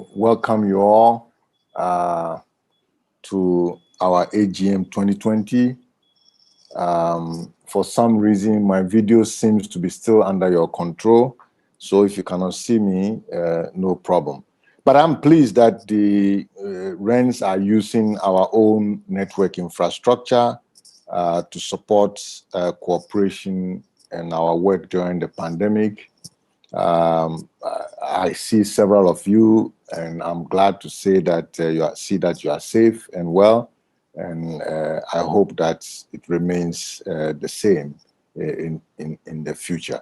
to welcome you all to our AGM 2020. For some reason, my video seems to be still under your control. So if you cannot see me, no problem. But I'm pleased that the RENs are using our own network infrastructure to support cooperation and our work during the pandemic. I see several of you, and I'm glad to say that you are safe and well, and I hope that it remains the same in the future.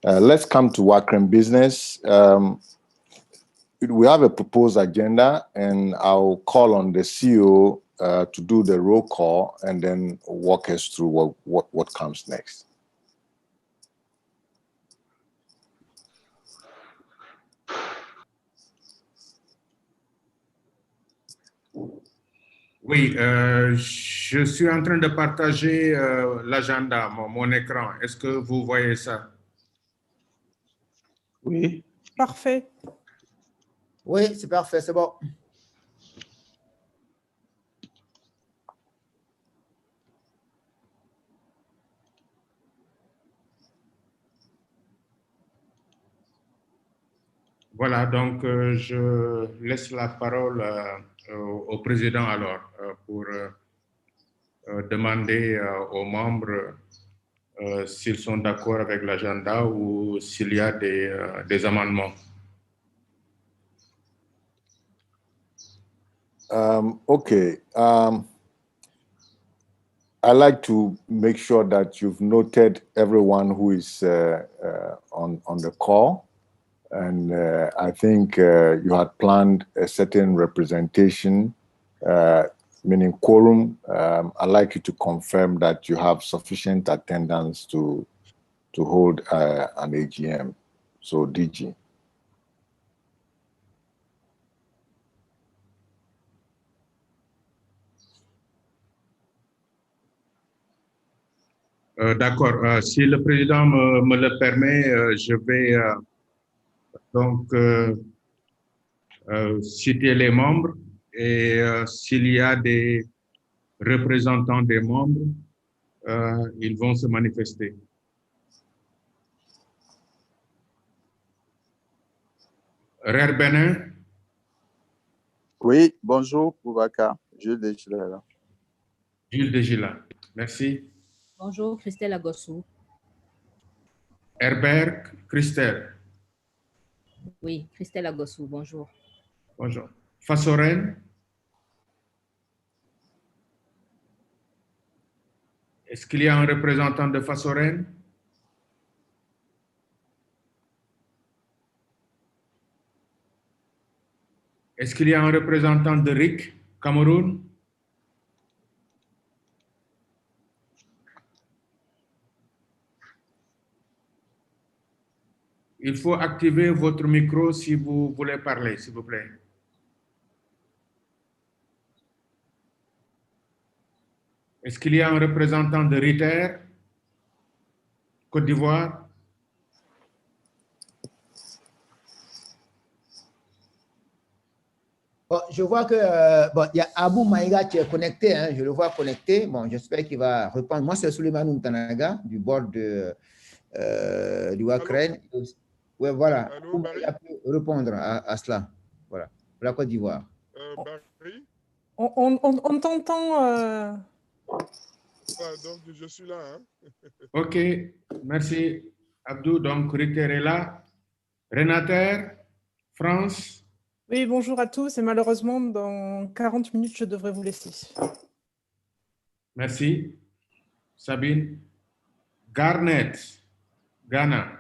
Let's come to WACREN business. We have a proposed agenda, and I'll call on the CEO to do the roll call and then walk us through what comes next. Oui, je suis en train de partager l'agenda, mon écran. Est-ce que vous voyez ça? Oui. Parfait. Oui, c'est parfait, c'est bon. Voilà, donc je laisse la parole au président alors pour demander aux membres s'ils sont d'accord avec l'agenda ou s'il y a des amendements. Okay. I like to make sure that you've noted everyone who is on the call. And I think you had planned a certain representation, meaning quorum. I'd like you to confirm that you have sufficient attendance to hold an AGM. So, DG. D'accord. Si le président me le permet, je vais donc citer les membres et s'il y a des représentants des membres, ils vont se manifester. Rère Benin. Oui, bonjour, Boubacar. Jules Degila. Jules Degila. Merci. Bonjour, Christelle Agossou. Herbert Christelle. Oui, Christelle Agossou, bonjour. Bonjour. Fassoren. Est-ce qu'il y a un représentant de Fassoren? Est-ce qu'il y a un représentant de RIC, Cameroun? Il faut activer votre micro si vous voulez parler, s'il vous plaît. Est-ce qu'il y a un représentant de RITER, Côte d'Ivoire? Bon, je vois que bon, il y a Abou Maïga qui est connecté, hein, je le vois connecté. Bon, j'espère qu'il va répondre. Moi, c'est Souleymane Mtanaga du board du WACREN. Oui, voilà. Allô, Barry? Il peut répondre à cela. Voilà, pour la Côte d'Ivoire. Barry? On t'entend. Ah, donc, je suis là. Hein? OK, merci. Abdou, donc Ritter est là. Renater, France. Oui, bonjour à tous. Et malheureusement, dans 40 minutes, je devrais vous laisser. Merci. Sabine. Garnet, Ghana.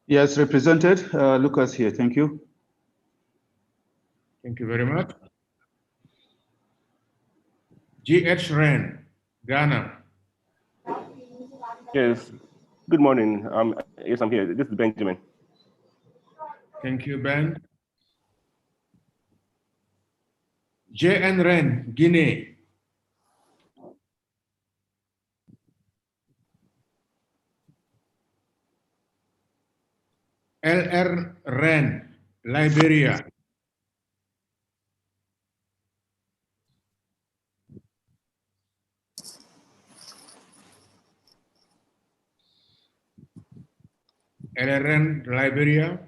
Yes, represented. Lucas here. Thank you. Thank you very much. G.H. Ren, Ghana. Yes. Good morning. Yes, I'm here. This is Benjamin. Thank you, Ben. J.N. Ren, Guinea. L.R. Ren, Liberia. LRN Liberia.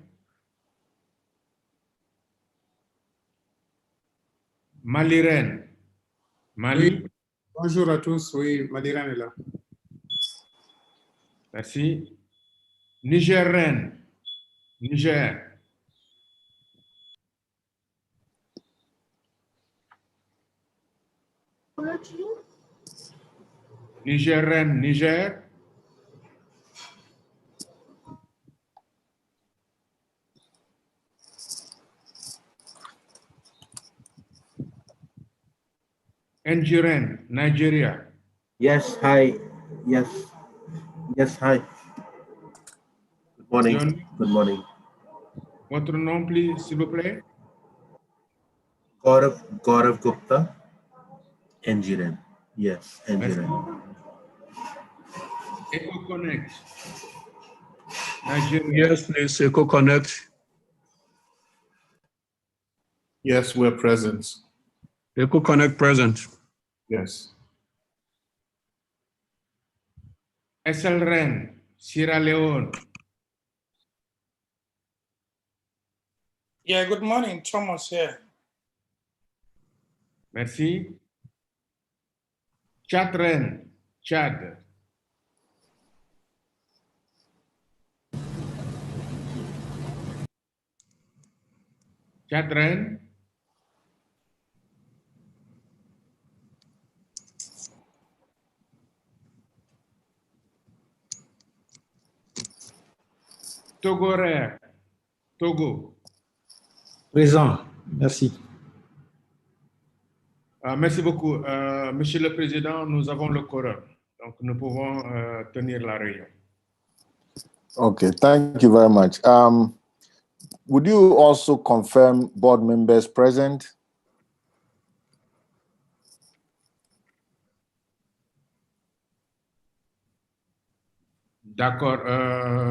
Maliren. Mali. Oui. Bonjour à tous. Oui, Madiran est là. Merci. Nigérienne. Niger. Nigérienne, Niger. Nigerian, Nigeria. Yes, hi. Yes. Yes, hi. Good morning. John, Good morning. votre nom, s'il vous plaît? Gaurav Gupta, Engineer. Yes, Engineer. EcoConnect. Nigeria. Yes, please, EcoConnect. Yes, we're present. EcoConnect present. Yes. SLRN, Sierra Leone. Yeah, good morning, Thomas here. Merci. Chadren, Chad. Chadren. Togolais, Togo. Présent, merci. Merci beaucoup. Monsieur le Président, nous avons le quorum, donc nous pouvons tenir la réunion. Okay, thank you very much. Would you also confirm board members present? D'accord.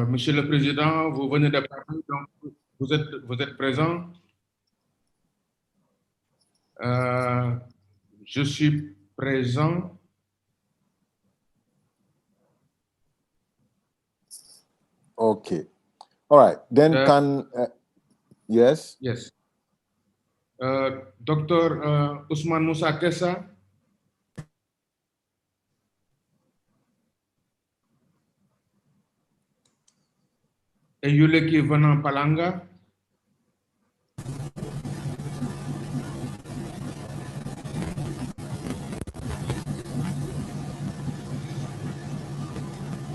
Monsieur le Président, vous venez de parler, donc vous êtes présent. Je suis présent. Okay. All right. Then yes? Yes. Dr. Ousmane Moussa Kessa. Et Yuleki Venant Palanga.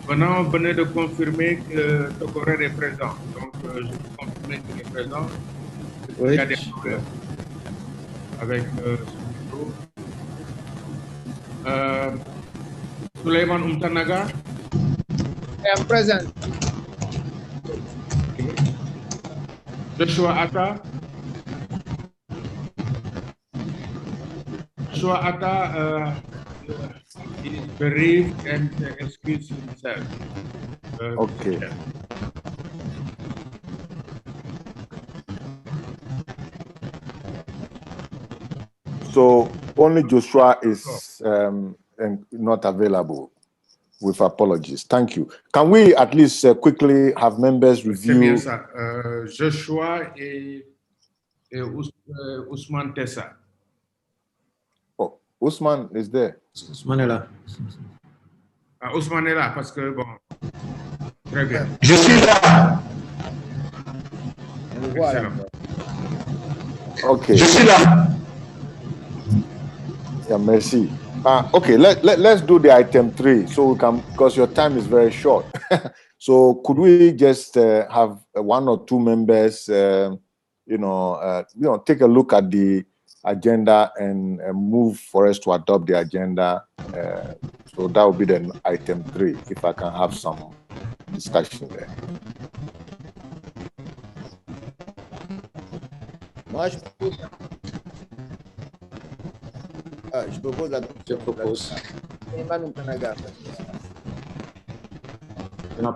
Venant venait de confirmer que Tokorel est présent. Donc, je peux confirmer qu'il est présent. Oui. Il y a des problèmes avec son micro. Suleiman Umtanaga. I am present. Joshua Atta. Joshua Atta is bereaved and excused himself. Okay. So only Joshua is not available, with apologies. Thank you. Can we at least quickly have members review? C'est bien ça. Joshua et Ousmane Tessa. Oh, Ousmane is there. Ousmane est là. Ousmane est là parce que, bon, très bien. Je suis là. Voilà. Okay. Je suis là. Yeah, merci. Okay, let's do the item 3 so we can, because your time is very short. So could we just have 1 or 2 members, take a look at the agenda and move for us to adopt the agenda. So that would be then item 3, if I can have some discussion there. Moi, je propose la Je propose.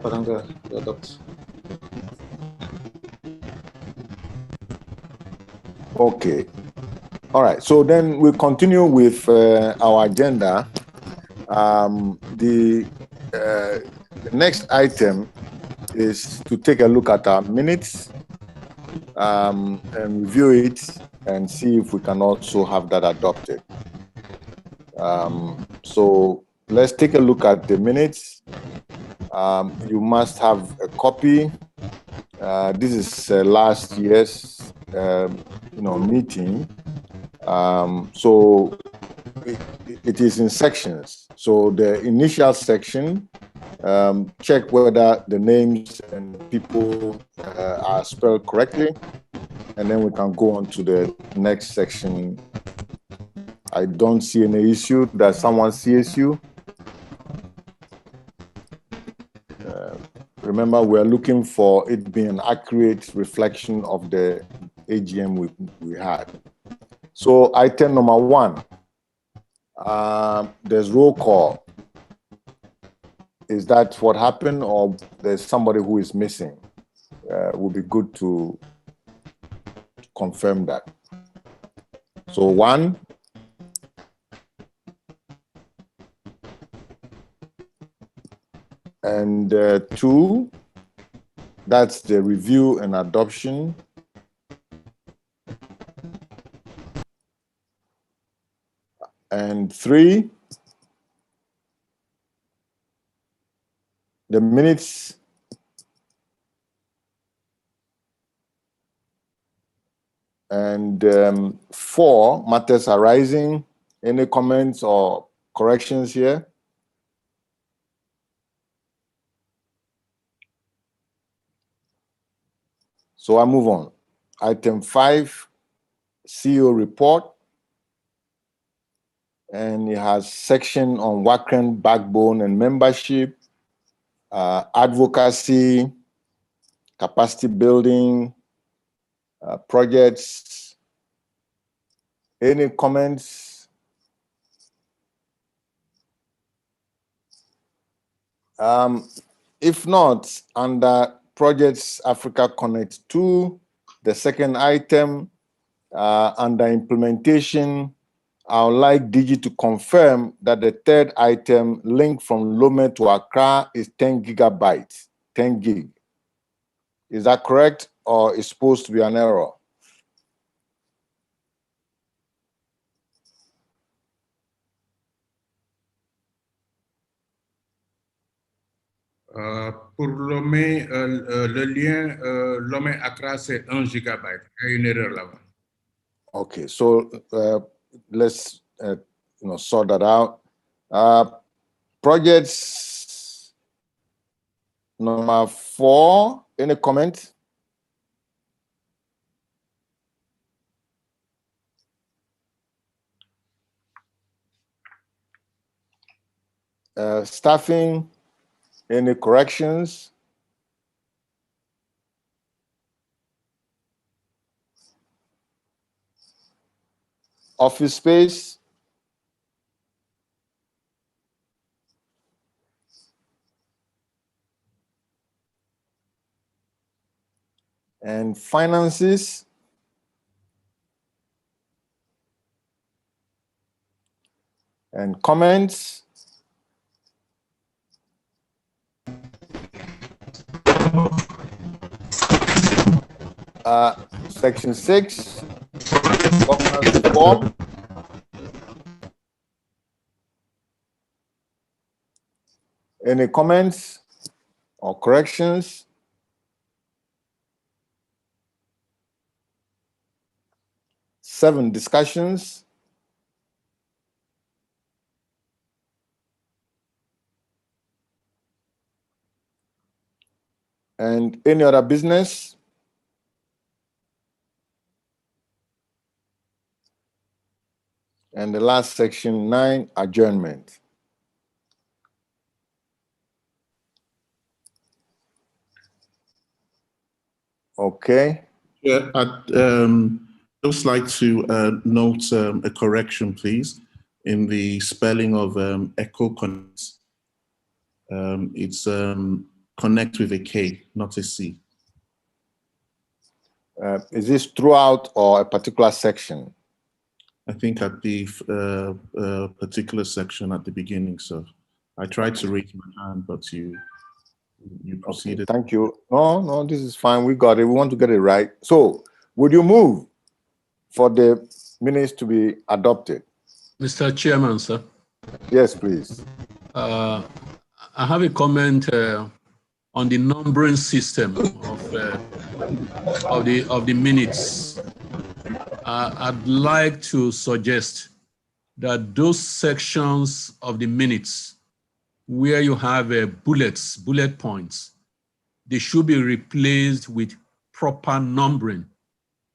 Palanga. J'adopte. Okay. All right. So then we continue with our agenda. The next item is to take a look at our minutes and review it and see if we can also have that adopted. So let's take a look at the minutes. You must have a copy. This is last year's meeting. So it is in sections. So the initial section, check whether the names and people are spelled correctly, and then we can go on to the next section. I don't see any issue. Does someone see issue? Remember, we are looking for it being an accurate reflection of the AGM we had. So item number 1, there's roll call. Is that what happened, or there's somebody who is missing? Would be good to confirm that. So 1, and 2, that's the review and adoption. And 3, the minutes. And 4, matters arising. Any comments or corrections here? So I move on. Item 5, CEO report. And it has section on WACREN backbone and membership, advocacy, capacity building, projects. Any comments? If not, under Projects Africa Connect 2, the second item, under implementation, I would like Digi to confirm that the third item, link from Lome to Accra, is 10 gigabytes, 10 gig. Is that correct, or is supposed to be an error? Pour Lomé, le lien Lomé-Accra, c'est 1 gigabyte. Il y a une erreur là-bas. Okay, so let's sort that out. Projects number 4, any comment? Staffing, any corrections? Office space? And finances? And comments? Section 6, governance reform. Any comments or corrections? Seven, discussions. And any other business? And the last section, 9, adjournment. Okay. Yeah, I'd just like to note a correction, please, in the spelling of Echo Connect. It's connect with a K, not a C. Is this throughout or a particular section? I think at the particular section at the beginning, sir. I tried to raise my hand, but you proceeded. Okay, thank you. No, this is fine. We got it. We want to get it right. So, would you move for the minutes to be adopted? Mr. Chairman, sir. Yes, please. I have a comment on the numbering system of the minutes. I'd like to suggest that those sections of the minutes where you have bullet points, they should be replaced with proper numbering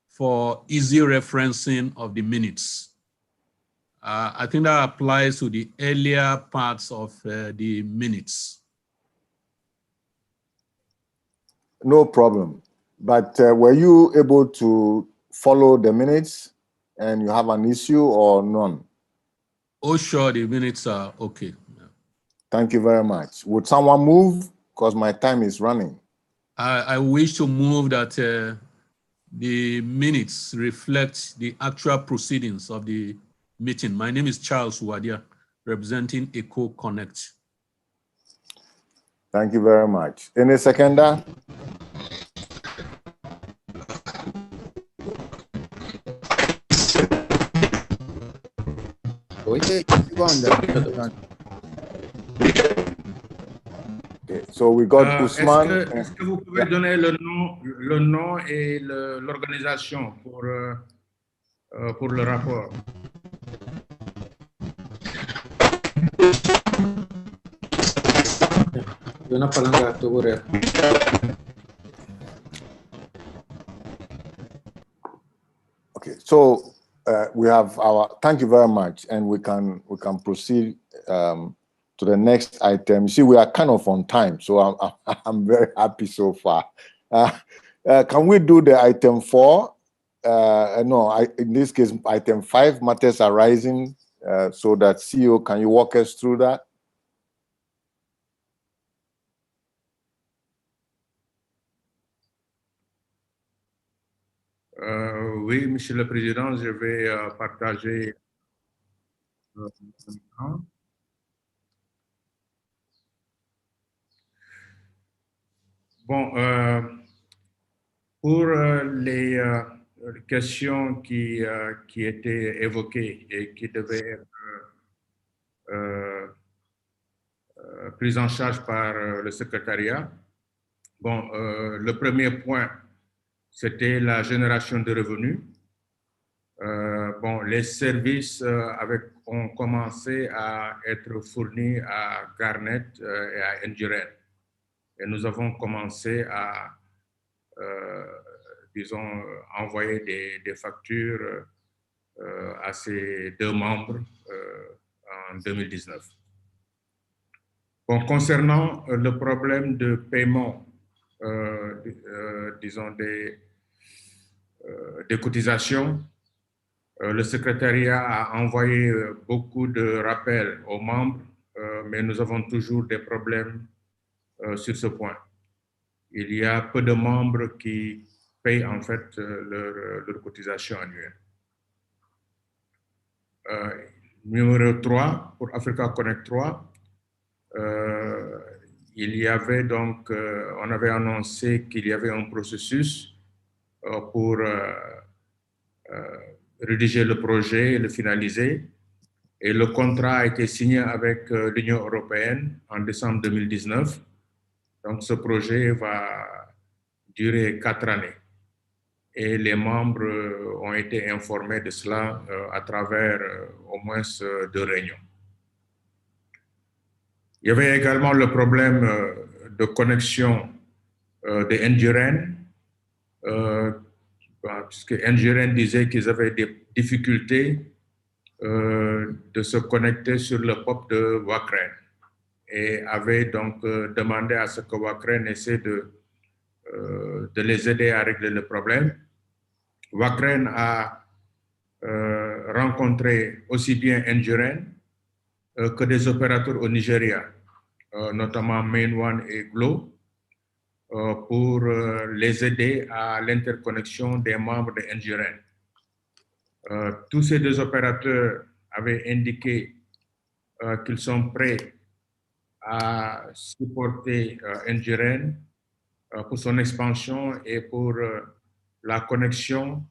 for easy referencing of the minutes. I think that applies to the earlier parts of the minutes. No problem. But were you able to follow the minutes and you have an issue or none? Oh, sure, the minutes are okay. Yeah. Thank you very much. Would someone move? Because my time is running. I wish to move that the minutes reflect the actual proceedings of the meeting. My name is Charles Wadia, representing ECO Connect. Thank you very much. Any seconder? Okay, so we got Ousmane. Est-ce que vous pouvez donner le nom et l'organisation pour le rapport? Okay, so we have our. Thank you very much, and we can proceed to the next item. You see, we are kind of on time, so I'm very happy so far. Can we do the item 4? No, in this case, item 5, matters arising. So that CEO, can you walk us through that? Oui, Monsieur le Président, je vais partager l'écran. Bon, pour les questions qui étaient évoquées et qui devaient être prises en charge par le secrétariat, bon, le premier point, c'était la génération de revenus. Bon, les services ont commencé à être fournis à Garnet et à Engiren. Et nous avons commencé à, disons, envoyer des factures à ces 2 membres en 2019. Bon, concernant le problème de paiement, disons, des cotisations, le secrétariat a envoyé beaucoup de rappels aux membres, mais nous avons toujours des problèmes sur ce point. Il y a peu de membres qui payent en fait leur cotisation annuelle. Numéro 3, pour Africa Connect 3, il y avait donc, on avait annoncé qu'il y avait un processus pour rédiger le projet et le finaliser. Et le contrat a été signé avec l'Union européenne en décembre 2019. Donc, ce projet va durer 4 années. Et les membres ont été informés de cela à travers au moins 2 réunions. Il y avait également le problème de connexion de Engiren, puisque Engiren disait qu'ils avaient des difficultés de se connecter sur le POP de WACREN et avait donc demandé à ce que WACREN essaie de les aider à régler le problème. WACREN a rencontré aussi bien Engiren que des opérateurs au Nigeria, notamment Main One et Glo, pour les aider à l'interconnexion des membres de NGRN. Tous ces deux opérateurs avaient indiqué qu'ils sont prêts à supporter NGRN pour son expansion et pour la connexion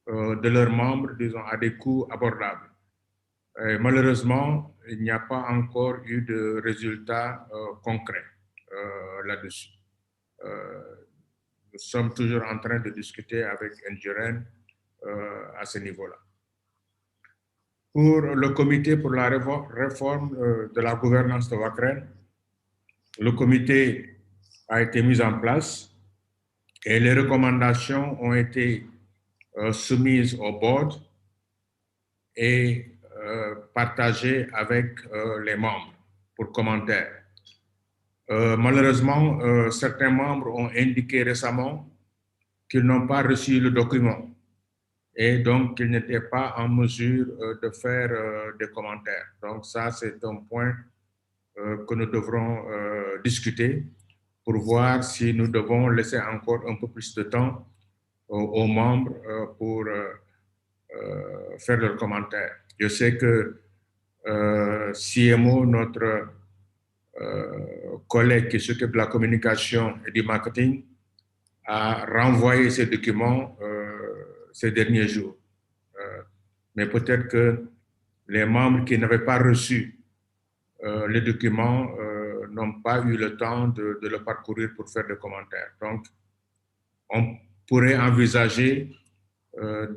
de leurs membres, disons, à des coûts abordables. Malheureusement, il n'y a pas encore eu de résultats concrets là-dessus. Nous sommes toujours en train de discuter avec NGRN à ce niveau-là. Pour le comité pour la réforme de la gouvernance de WACREN, le comité a été mis en place et les recommandations ont été soumises au board et partagées avec les membres pour commentaires. Malheureusement, certains membres ont indiqué récemment qu'ils n'ont pas reçu le document et donc qu'ils n'étaient pas en mesure de faire des commentaires. Donc ça, c'est un point que nous devrons discuter pour voir si nous devons laisser encore un peu plus de temps aux membres pour faire leurs commentaires. Je sais que CMO, notre collègue qui s'occupe de la communication et du marketing, a renvoyé ces documents ces derniers jours. Mais peut-être que les membres qui n'avaient pas reçu les documents n'ont pas eu le temps de le parcourir pour faire des commentaires. Donc, on pourrait envisager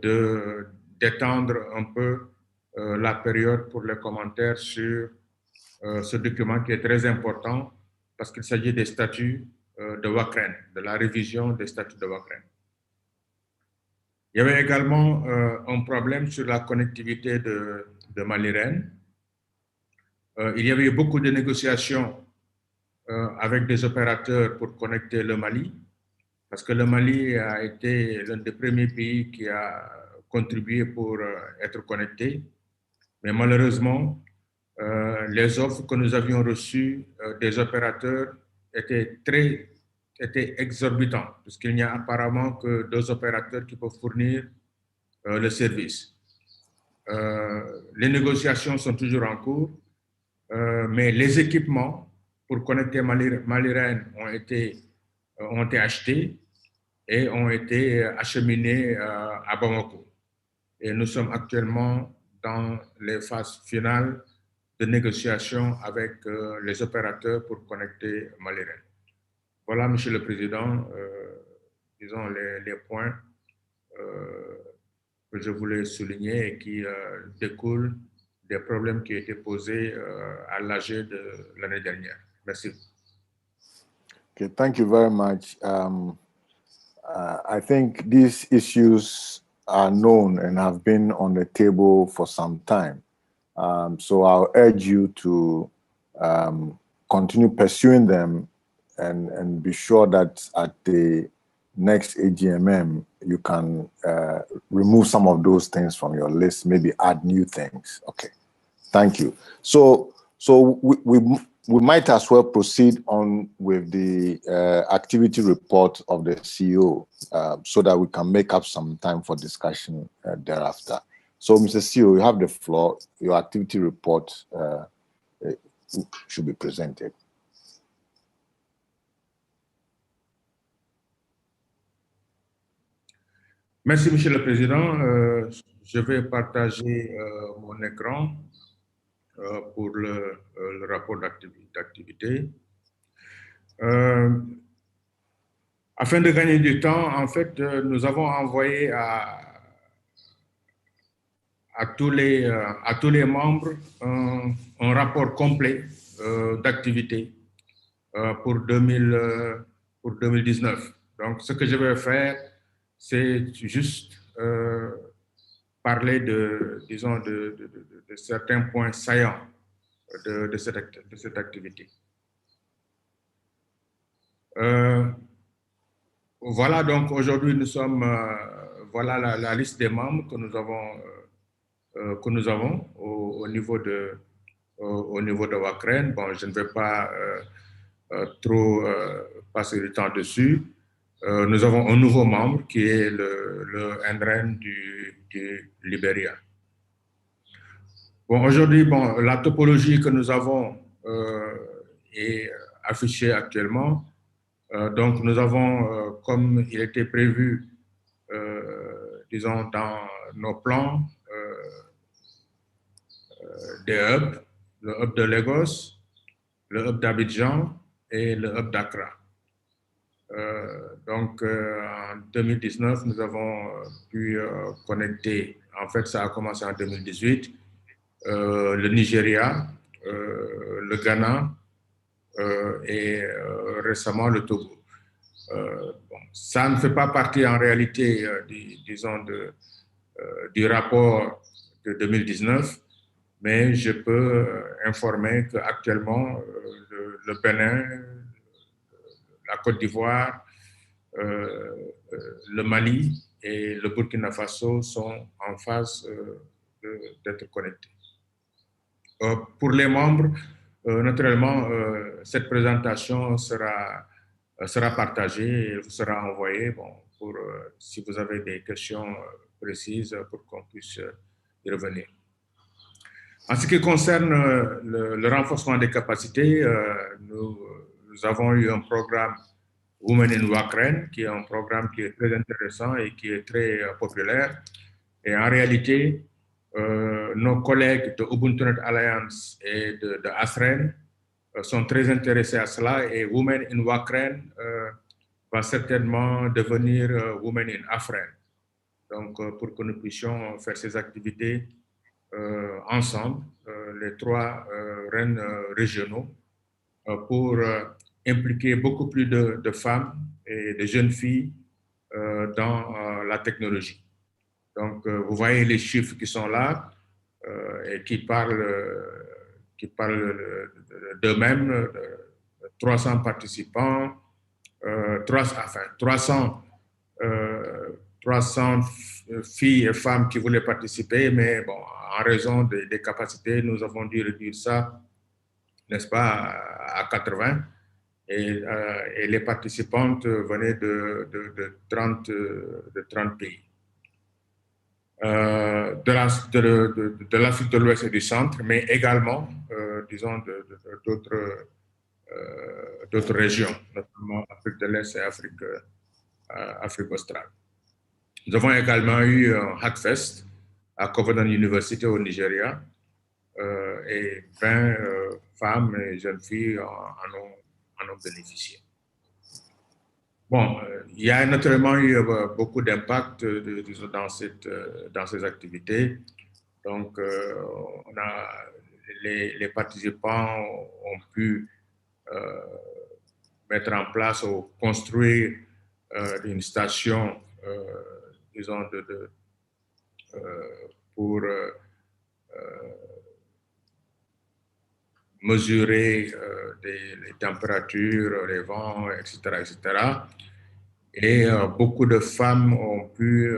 d'étendre un peu la période pour les commentaires sur ce document qui est très important parce qu'il s'agit des statuts de WACREN, de la révision des statuts de WACREN. Il y avait également un problème sur la connectivité de Maliren. Il y avait eu beaucoup de négociations avec des opérateurs pour connecter le Mali, parce que le Mali a été l'un des premiers pays qui a contribué pour être connecté. Mais malheureusement, les offres que nous avions reçues des opérateurs étaient exorbitantes, puisqu'il n'y a apparemment que 2 opérateurs qui peuvent fournir le service. Les négociations sont toujours en cours, mais les équipements pour connecter Maliren ont été achetés et ont été acheminés à Bamako. Et nous sommes actuellement dans les phases finales de négociation avec les opérateurs pour connecter Maliren. Voilà, Monsieur le Président, disons les points que je voulais souligner et qui découlent des problèmes qui ont été posés à l'AG de l'année dernière. Merci. Okay, thank you very much. I think these issues are known and have been on the table for some time. So I'll urge you to continue pursuing them and be sure that at the next AGMM, you can remove some of those things from your list, maybe add new things. Okay, thank you. So we might as well proceed on with the activity report of the CEO so that we can make up some time for discussion thereafter. So, Mr. CEO, you have the floor. Your activity report should be presented. Merci, Monsieur le Président. Je vais partager mon écran pour le rapport d'activité. Afin de gagner du temps, en fait, nous avons envoyé à tous les membres un rapport complet d'activité pour 2019. Donc, ce que je vais faire, c'est juste parler disons, de certains points saillants de cette activité. Voilà, donc aujourd'hui, nous sommes, voilà la liste des membres que nous avons au niveau de WACREN. Bon, je ne vais pas trop passer du temps dessus. Nous avons un nouveau membre qui est le Ndren du Libéria. Bon, aujourd'hui, bon, la topologie que nous avons est affichée actuellement. Donc, nous avons, comme il était prévu, disons, dans nos plans, des hubs, le hub de Lagos, le hub d'Abidjan et le hub d'Accra. Donc, en 2019, nous avons pu connecter, en fait, ça a commencé en 2018, le Nigeria, le Ghana et récemment le Togo. Bon, ça ne fait pas partie en réalité, disons, du rapport de 2019, mais je peux informer qu'actuellement, le Bénin, la Côte d'Ivoire, le Mali et le Burkina Faso sont en phase d'être connectés. Pour les membres, naturellement, cette présentation sera partagée et vous sera envoyée pour, si vous avez des questions précises pour qu'on puisse y revenir. En ce qui concerne le renforcement des capacités, nous avons eu un programme Women in WACREN, qui est un programme qui est très intéressant et qui est très populaire. Et en réalité, nos collègues de UbuntuNet Alliance et de ASREN sont très intéressés à cela, et Women in WACREN va certainement devenir Women in AFREN. Donc, pour que nous puissions faire ces activités ensemble, les trois REN régionaux, pour impliquer beaucoup plus de femmes et de jeunes filles dans la technologie. Donc, vous voyez les chiffres qui sont là et qui parlent d'eux-mêmes. 300 participants, 300 filles et femmes qui voulaient participer, mais bon, en raison des capacités, nous avons dû réduire ça, n'est-ce pas, à 80. Et les participantes venaient de 30 pays. De l'Afrique de l'Ouest et du Centre, mais également, disons, d'autres régions, notamment Afrique de l'Est et Afrique australe. Nous avons également eu un Hackfest à Covenant University au Nigeria, et 20 femmes et jeunes filles en ont bénéficié. Bon, il y a naturellement eu beaucoup d'impact dans ces activités. Donc, les participants ont pu mettre en place ou construire une station, disons, pour mesurer les températures, les vents, etc., etc. Et beaucoup de femmes ont pu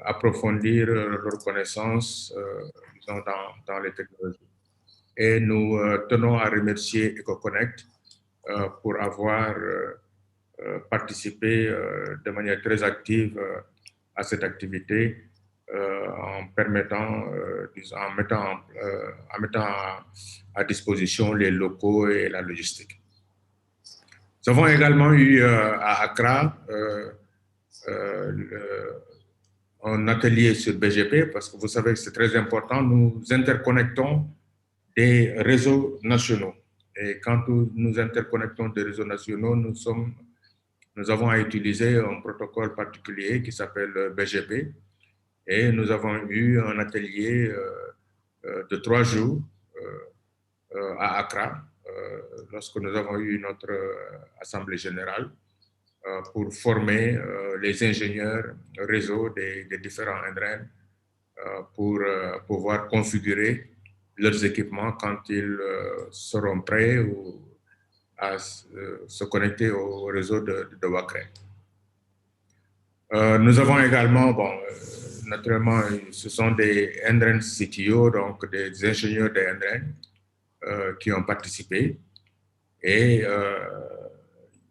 approfondir leurs connaissances disons, dans les technologies. Et nous tenons à remercier EcoConnect pour avoir participé de manière très active à cette activité en mettant à disposition les locaux et la logistique. Nous avons également eu à Accra un atelier sur BGP, parce que vous savez que c'est très important, nous interconnectons des réseaux nationaux. Et quand nous interconnectons des réseaux nationaux, nous avons à utiliser un protocole particulier qui s'appelle BGP. Et nous avons eu un atelier de 3 jours à Accra, lorsque nous avons eu notre assemblée générale, pour former les ingénieurs réseau des différents NRN pour pouvoir configurer leurs équipements quand ils seront prêts ou à se connecter au réseau de WACREN. Nous avons également, naturellement, ce sont des NRN CTO, donc des ingénieurs des NRN qui ont participé. Et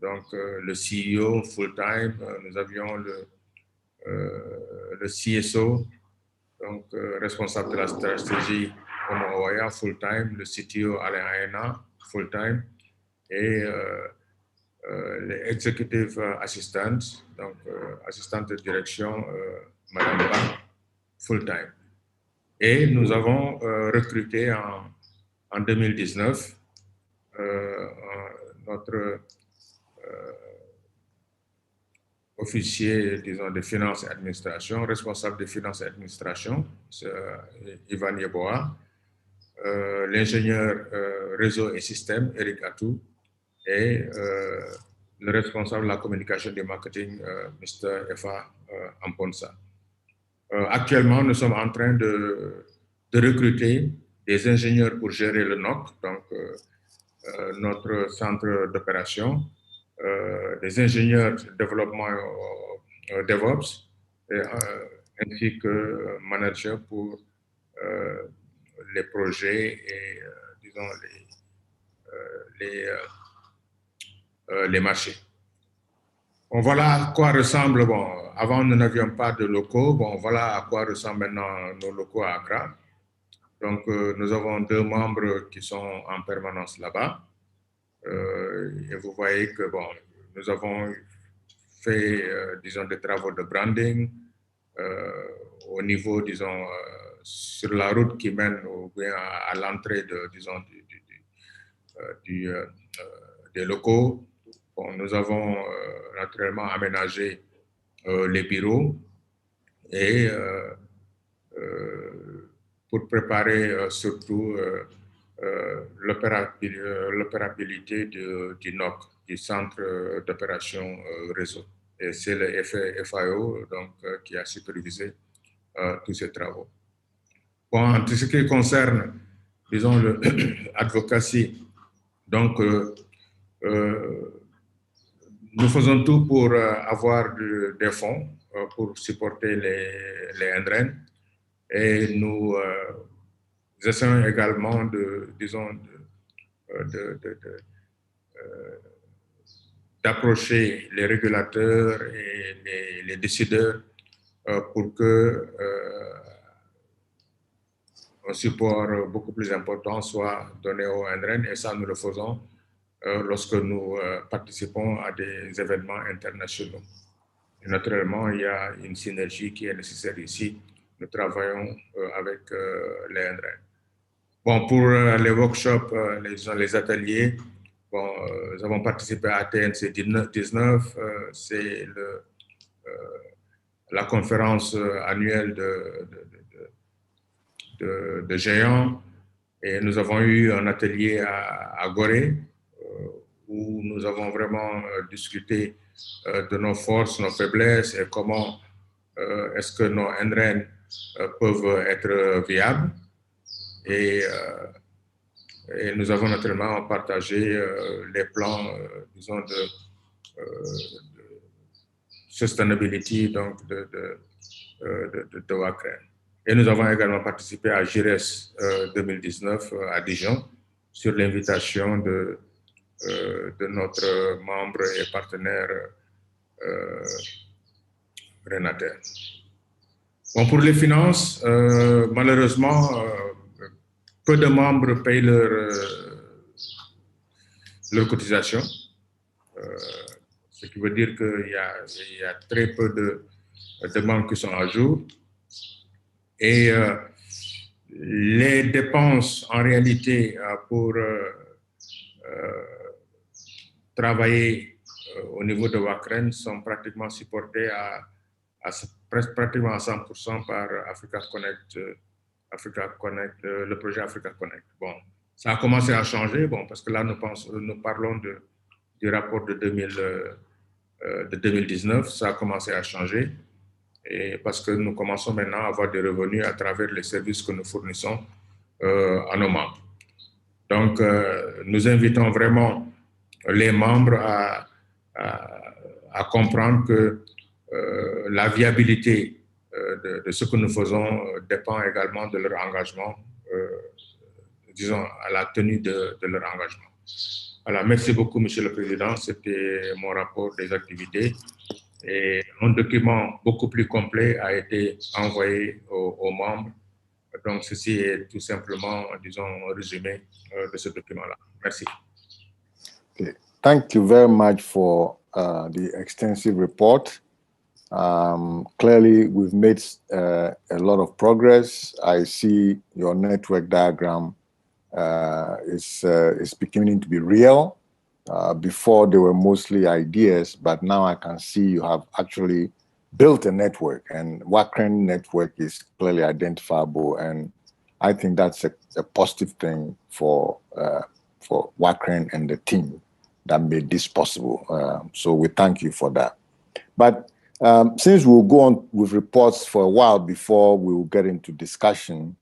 donc le CEO full-time, nous avions le CSO, donc responsable de la stratégie Omo Owaya full-time, le CTO Alain Aena full-time, et les executive assistants, donc assistante de direction Madame Ba full-time. Et nous avons recruté en 2019 notre officier, disons, de finances et administration, responsable de finances et administration, Ivan Yeboa, l'ingénieur réseau et système, Eric Atou, et le responsable de la communication et du marketing, Mr. Efa Amponsa. Actuellement, nous sommes en train de recruter des ingénieurs pour gérer le NOC, donc notre centre d'opération, des ingénieurs de développement DevOps, ainsi que managers pour les projets et, disons, les marchés. Bon, voilà à quoi ressemble, bon, avant nous n'avions pas de locaux, bon, voilà à quoi ressemblent maintenant nos locaux à Accra. Donc, nous avons 2 membres qui sont en permanence là-bas. Et vous voyez que, bon, nous avons fait, disons, des travaux de branding au niveau, disons, sur la route qui mène à l'entrée de, disons, des locaux. Bon, nous avons naturellement aménagé les bureaux et pour préparer surtout l'opérabilité du NOC, du Centre d'opération réseau. Et c'est le FAO donc, qui a supervisé tous ces travaux. Bon, en tout ce qui concerne, disons, le Advocacy, donc nous faisons tout pour avoir des fonds pour supporter les NRN et nous essayons également d'approcher les régulateurs et les décideurs pour que un support beaucoup plus important soit donné au NRN, et ça nous le faisons lorsque nous participons à des événements internationaux. Et naturellement, il y a une synergie qui est nécessaire ici. Nous travaillons avec les NRN. Bon, pour les workshops, les ateliers, bon, nous avons participé à TNC 19, c'est la conférence annuelle de géants, et nous avons eu un atelier à Gorée où nous avons vraiment discuté de nos forces, nos faiblesses et comment est-ce que nos NRN peuvent être viables. Et nous avons naturellement partagé les plans, disons, de sustainability, donc de WACREN. Et nous avons également participé à GIRES 2019 à Dijon sur l'invitation de notre membre et partenaire Renater. Bon, pour les finances, malheureusement, peu de membres payent leur cotisation, ce qui veut dire qu'il y a très peu de membres qui sont à jour. Et les dépenses, en réalité, pour travailler au niveau de WACREN sont pratiquement supportées pratiquement à 100% par Africa Connect, le projet Africa Connect. Bon, ça a commencé à changer, bon, parce que là, nous parlons du rapport de 2019, ça a commencé à changer, et parce que nous commençons maintenant à avoir des revenus à travers les services que nous fournissons à nos membres. Donc, nous invitons vraiment les membres à comprendre que la viabilité de ce que nous faisons dépend également de leur engagement, disons, à la tenue de leur engagement. Voilà, merci beaucoup, Monsieur le Président. C'était mon rapport des activités. Et un document beaucoup plus complet a été envoyé aux membres. Donc, ceci est tout simplement, disons, un résumé de ce document-là. Merci. Okay. Thank you very much for the extensive report. Clearly, we've made a lot of progress. I see your network diagram is beginning to be real. Before, they were mostly ideas, but now I can see you have actually built a network, and WACREN network is clearly identifiable, and I think that's a positive thing for WACREN and the team that made this possible. So we thank you for that. But since we'll go on with reports for a while before we will get into discussion,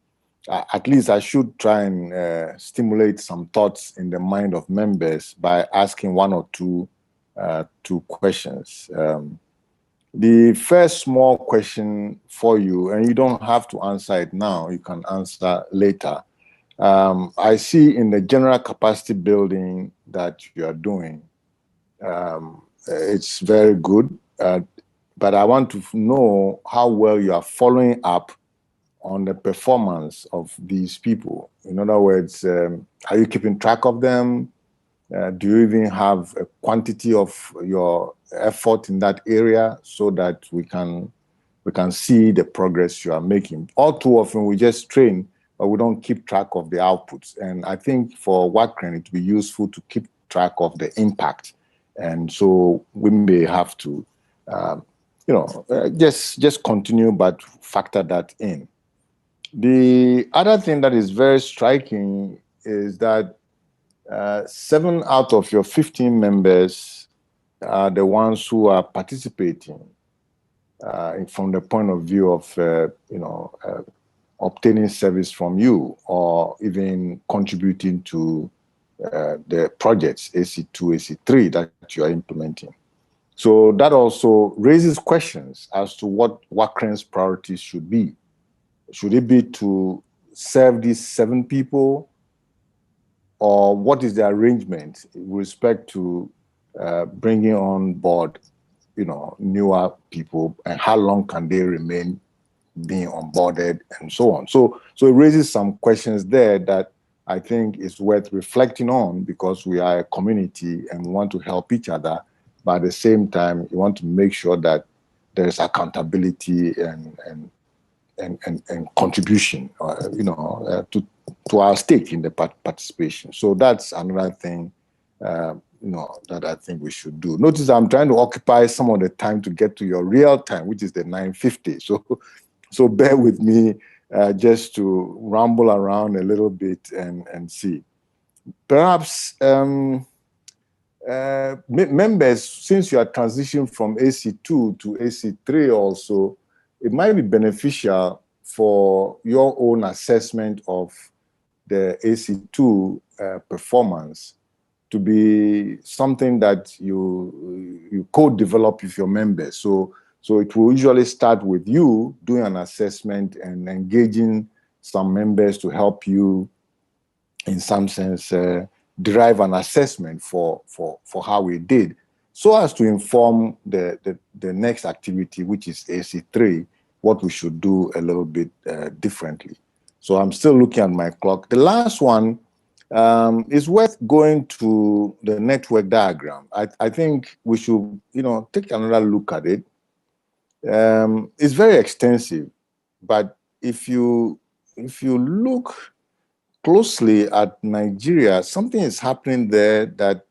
at least I should try and stimulate some thoughts in the mind of members by asking one or two questions. The first small question for you, and you don't have to answer it now, you can answer later. I see in the general capacity building that you are doing, it's very good, but I want to know how well you are following up on the performance of these people. In other words, are you keeping track of them? Do you even have a quantity of your effort in that area so that we can see the progress you are making? All too often we just train, but we don't keep track of the outputs. And I think for WACREN, it would be useful to keep track of the impact. And so we may have to, just continue, but factor that in. The other thing that is very striking is that 7 out of your 15 members are the ones who are participating from the point of view of, obtaining service from you or even contributing to the projects, AC2, AC3 that you are implementing. So that also raises questions as to what WACREN's priorities should be. Should it be to serve these 7 people, or what is the arrangement with respect to bringing on board, newer people, and how long can they remain being onboarded and so on? So it raises some questions there that I think is worth reflecting on, because we are a community and we want to help each other, but at the same time, you want to make sure that there is accountability and contribution, to our stake in the participation. So that's another thing, that I think we should do. Notice I'm trying to occupy some of the time to get to your real time, which is the 9:50. So bear with me just to ramble around a little bit and see. Perhaps members, since you are transitioning from AC2 to AC3 also, it might be beneficial for your own assessment of the AC2 performance to be something that you co-develop with your members. So it will usually start with you doing an assessment and engaging some members to help you, in some sense, derive an assessment for how we did, so as to inform the next activity, which is AC3, what we should do a little bit differently. So I'm still looking at my clock. The last one is worth going to the network diagram. I think we should, take another look at it. It's very extensive, but if you look closely at Nigeria, something is happening there that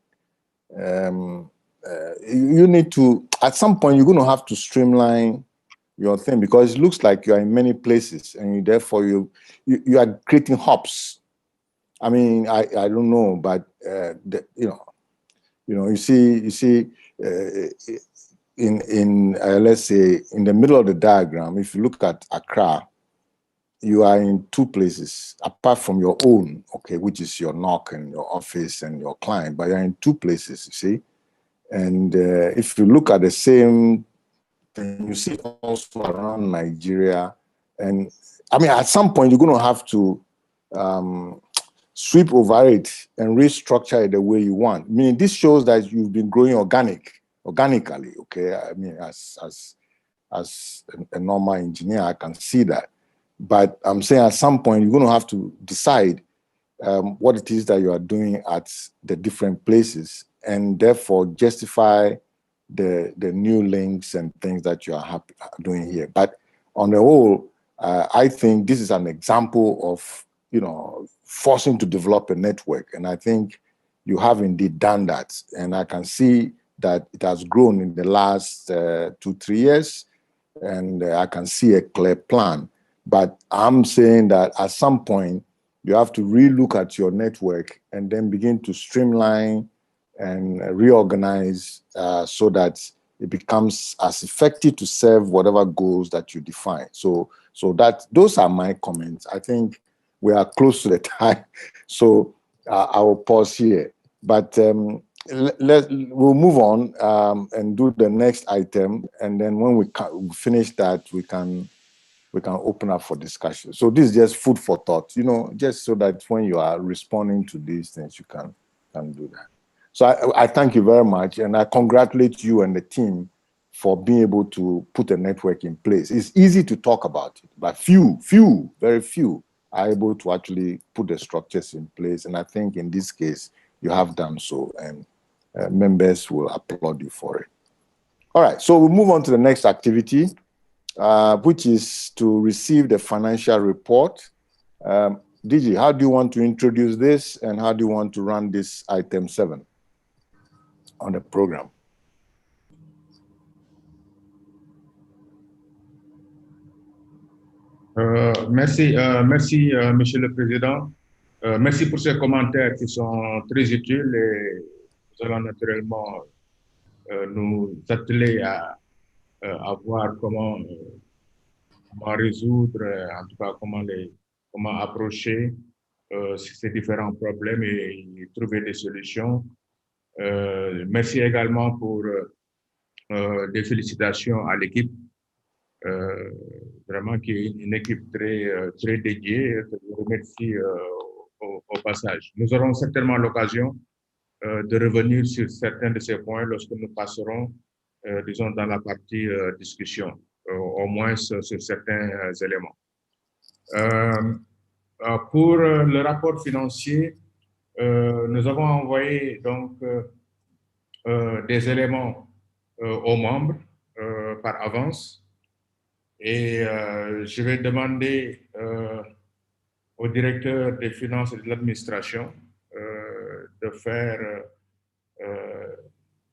you need to, at some point, you're going to have to streamline your thing, because it looks like you are in many places, and therefore you are creating hubs. I mean, I don't know, but you see, in let's say in the middle of the diagram, if you look at Accra, you are in 2 places apart from your own, okay, which is your NOC and your office and your client, but you're in 2 places, you see. And if you look at the same thing, you see also around Nigeria. And I mean, at some point, you're going to have to sweep over it and restructure it the way you want. Meaning this shows that you've been growing organically, okay? I mean, as a normal engineer, I can see that. But I'm saying at some point, you're going to have to decide what it is that you are doing at the different places, and therefore justify the new links and things that you are doing here. But on the whole, I think this is an example of, you know, forcing to develop a network. And I think you have indeed done that. And I can see that it has grown in the last 2-3 years. And I can see a clear plan. But I'm saying that at some point, you have to relook at your network and then begin to streamline and reorganize so that it becomes as effective to serve whatever goals that you define. So those are my comments. I think we are close to the time, so I will pause here. But we'll move on and do the next item, and then when we finish that, we can open up for discussion. So this is just food for thought, you know, just so that when you are responding to these things, you can do that. So I thank you very much, and I congratulate you and the team for being able to put a network in place. It's easy to talk about it, but very few are able to actually put the structures in place. And I think in this case, you have done so, and members will applaud you for it. All right, so we'll move on to the next activity, which is to receive the financial report. DG, how do you want to introduce this, and how do you want to run this item 7 on the program? Merci, Monsieur le Président. Merci pour ces commentaires qui sont très utiles, et nous allons naturellement nous atteler à voir comment résoudre, en tout cas comment approcher ces différents problèmes et trouver des solutions. Merci également pour des félicitations à l'équipe. Vraiment qui est une équipe très dédiée, que je remercie au passage. Nous aurons certainement l'occasion de revenir sur certains de ces points lorsque nous passerons, disons, dans la partie discussion, au moins sur certains éléments. Pour le rapport financier, nous avons envoyé donc des éléments aux membres par avance. Et je vais demander au directeur des finances et de l'administration de faire,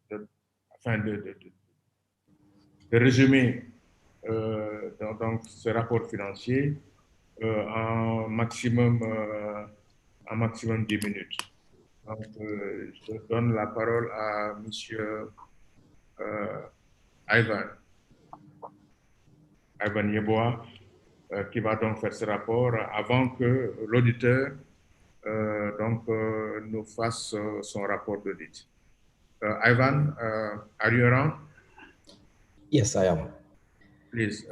de résumer donc ce rapport financier en maximum 10 minutes. Donc, je donne la parole à Monsieur Ivan Yeboah, qui va donc faire ce rapport avant que l'auditeur nous fasse son rapport d'audit. Ivan, are you around? Yes, I am. Please.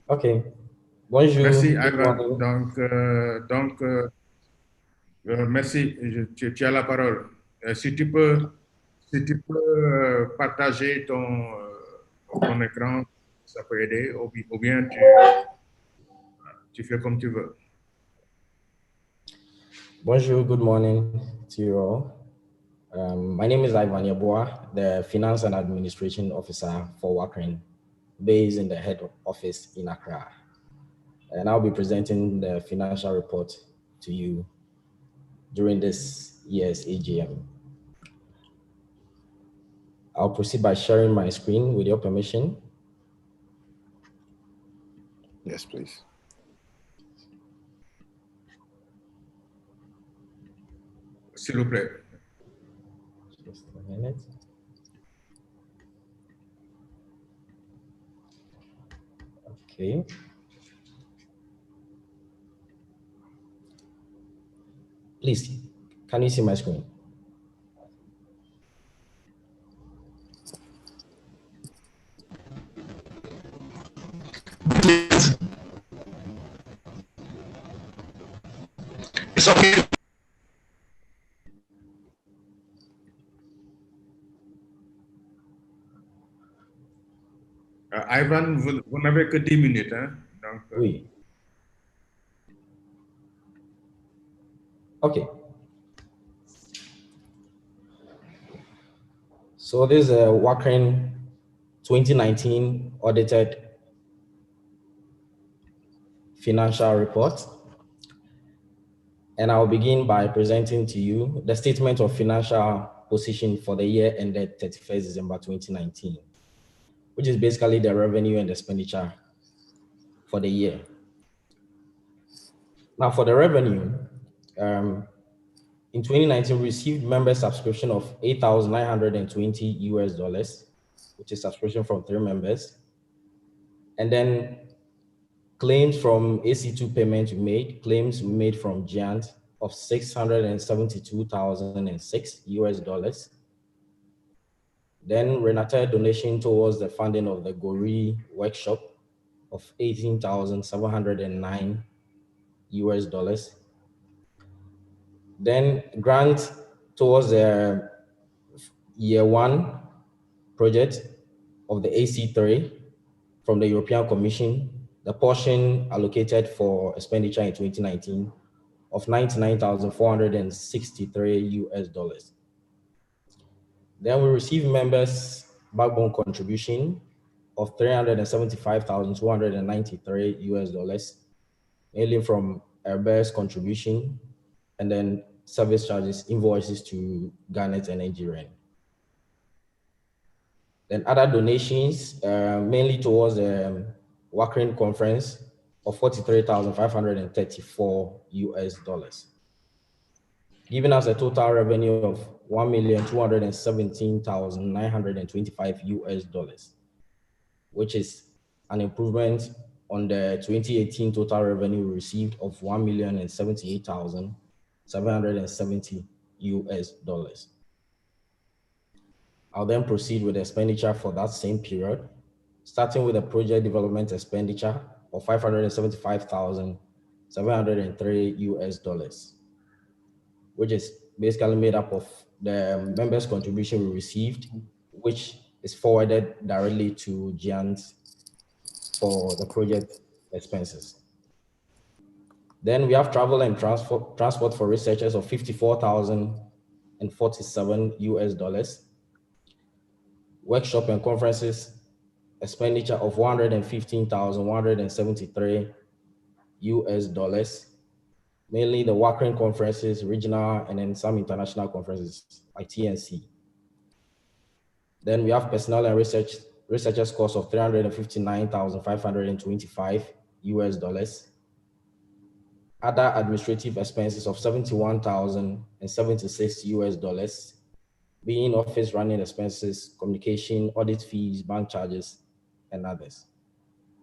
Okay. Bonjour. Merci, Ivan. Donc, merci. Tu as la parole. Si tu peux partager ton écran, ça peut aider, ou bien tu fais comme tu veux. Bonjour, good morning to you all. My name is Ivan Yeboah, the Finance and Administration Officer for WACREN, based in the head office in Accra. And I'll be presenting the financial report to you during this year's AGM. I'll proceed by sharing my screen with your permission. Yes, please. S'il vous plaît. Just a minute. Okay. Please, can you see my screen? It's okay. Ivan, vous n'avez que 10 minutes. Hein? Donc, Oui. Okay. So this is a WACREN 2019 audited financial report. And I'll begin by presenting to you the statement of financial position for the year ended 31st December 2019, which is basically the revenue and expenditure for the year. Now for the revenue, in 2019, we received member subscription of $8,920 US, which is subscription from 3 members. And then claims from AC2 payments we made from Giant of $672,006 US. Then Renata donation towards the funding of the Gori workshop of $18,709 US. Then grant towards the year 1 project of the AC3 from the European Commission, the portion allocated for expenditure in 2019 of $99,463 US. Then we received members' backbone contribution of $375,293 US, mainly from Herbert's contribution, and then service charges, invoices to Garnet and NGREN. Then other donations, mainly towards the WACREN conference of $43,534 US, giving us a total revenue of $1,217,925 US, which is an improvement on the 2018 total revenue received of $1,078,770 US. I'll then proceed with the expenditure for that same period, starting with the project development expenditure of $575,703 US, which is basically made up of the members' contribution we received, which is forwarded directly to Giant for the project expenses. Then we have travel and transport for researchers of $54,047 US. Workshop and conferences expenditure of $115,173 US, mainly the WACREN conferences, regional, and then some international conferences like TNC. Then we have personnel and researchers cost of $359,525 US. Other administrative expenses of $71,076 US, being office running expenses, communication, audit fees, bank charges, and others.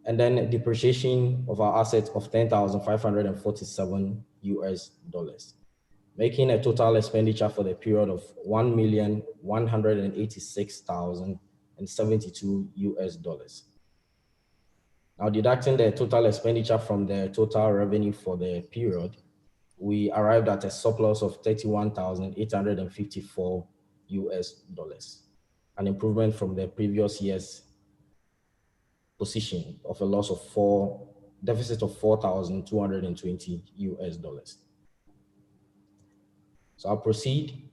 And then depreciation of our assets of $10,547 US, making a total expenditure for the period of $1,186,072 US. Now deducting the total expenditure from the total revenue for the period, we arrived at a surplus of $31,854 US, an improvement from the previous year's position of a deficit of $4,220 US. So I'll proceed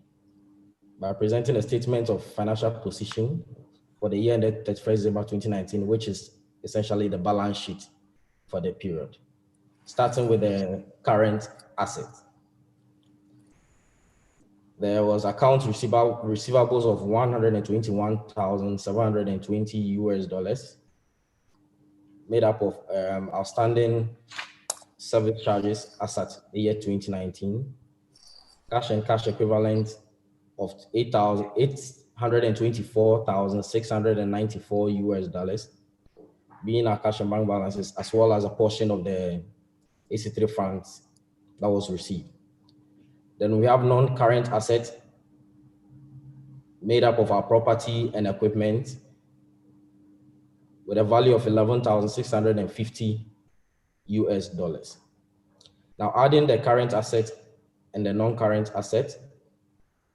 by presenting a statement of financial position for the year ended 31st December 2019, which is essentially the balance sheet for the period, starting with the current assets. There was accounts receivables of $121,720 US, made up of outstanding service charges as at the year 2019, cash and cash equivalent of $824,694 US, being our cash and bank balances, as well as a portion of the AC3 funds that was received. Then we have non-current assets made up of our property and equipment with a value of $11,650 US. Now adding the current assets and the non-current asset,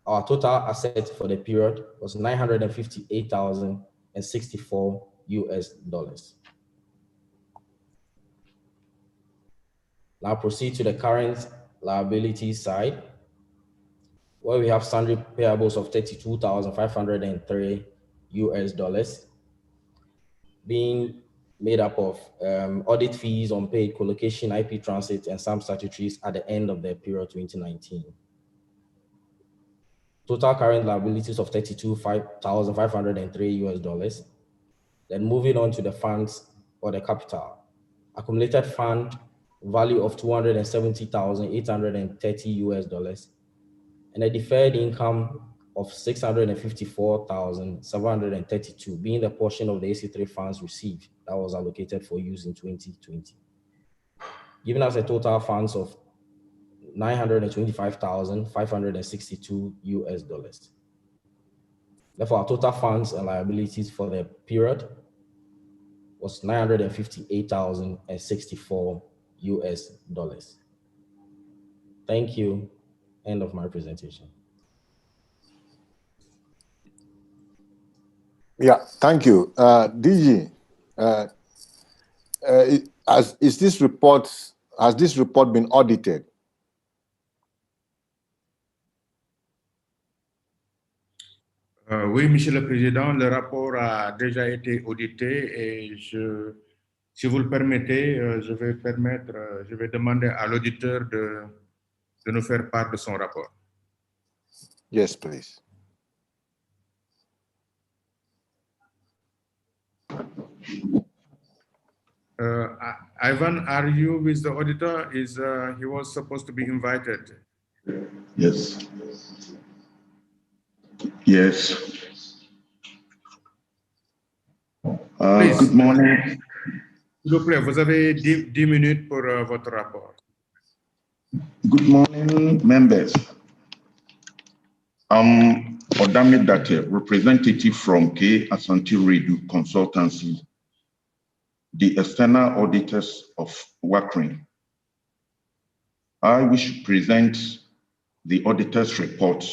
our total asset for the period was $958,064 US. Now proceed to the current liability side, where we have sundry payables of $32,503 US, being made up of audit fees, unpaid collocation, IP transit, and some statutories at the end of the period 2019. Total current liabilities of $32,503 US. Then moving on to the funds or the capital. Accumulated fund value of $270,830 US, and a deferred income of $654,732, being the portion of the AC3 funds received that was allocated for use in 2020, giving us a total funds of $925,562 US. Therefore, our total funds and liabilities for the period was $958,064 US. Thank you. End of my presentation. Yeah, thank you. DG, has this report been audited? Oui, Monsieur le Président, le rapport a déjà été audité et si vous le permettez, je vais demander à l'auditeur de nous faire part de son rapport. Yes, please. Ivan, are you with the auditor? He was supposed to be invited. Yes. Yes. Good morning. S'il vous plaît, vous avez 10 minutes pour votre rapport. Good morning, members. I'm Odame Date, representative from K. Asante Redu Consultancy, the external auditors of WACREN. I wish to present the auditor's report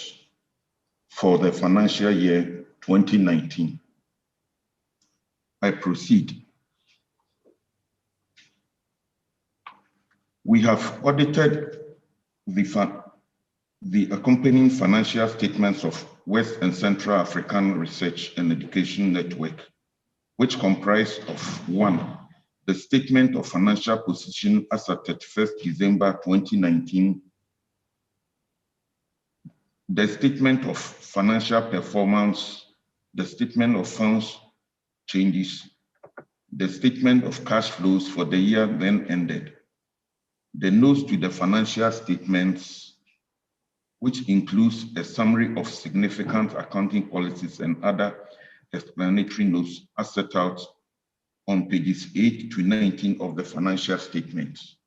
for the financial year 2019. I proceed. We have audited the accompanying financial statements of West and Central African Research and Education Network, which comprise of 1, the statement of financial position as at 31st December 2019, the statement of financial performance, the statement of funds changes, the statement of cash flows for the year then ended, the notes to the financial statements, which includes a summary of significant accounting policies and other explanatory notes as set out on pages 8 to 19 of the financial statements.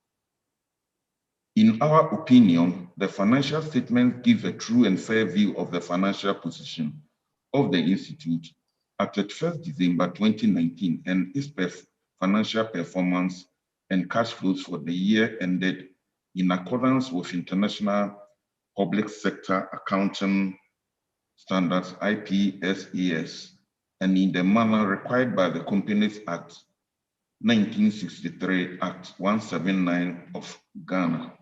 In our opinion, the financial statements give a true and fair view of the financial position of the Institute at 31st December 2019 and its financial performance and cash flows for the year ended in accordance with international public sector accounting standards, IPSAS, and in the manner required by the Companies Act 1963, Act 179 of Ghana.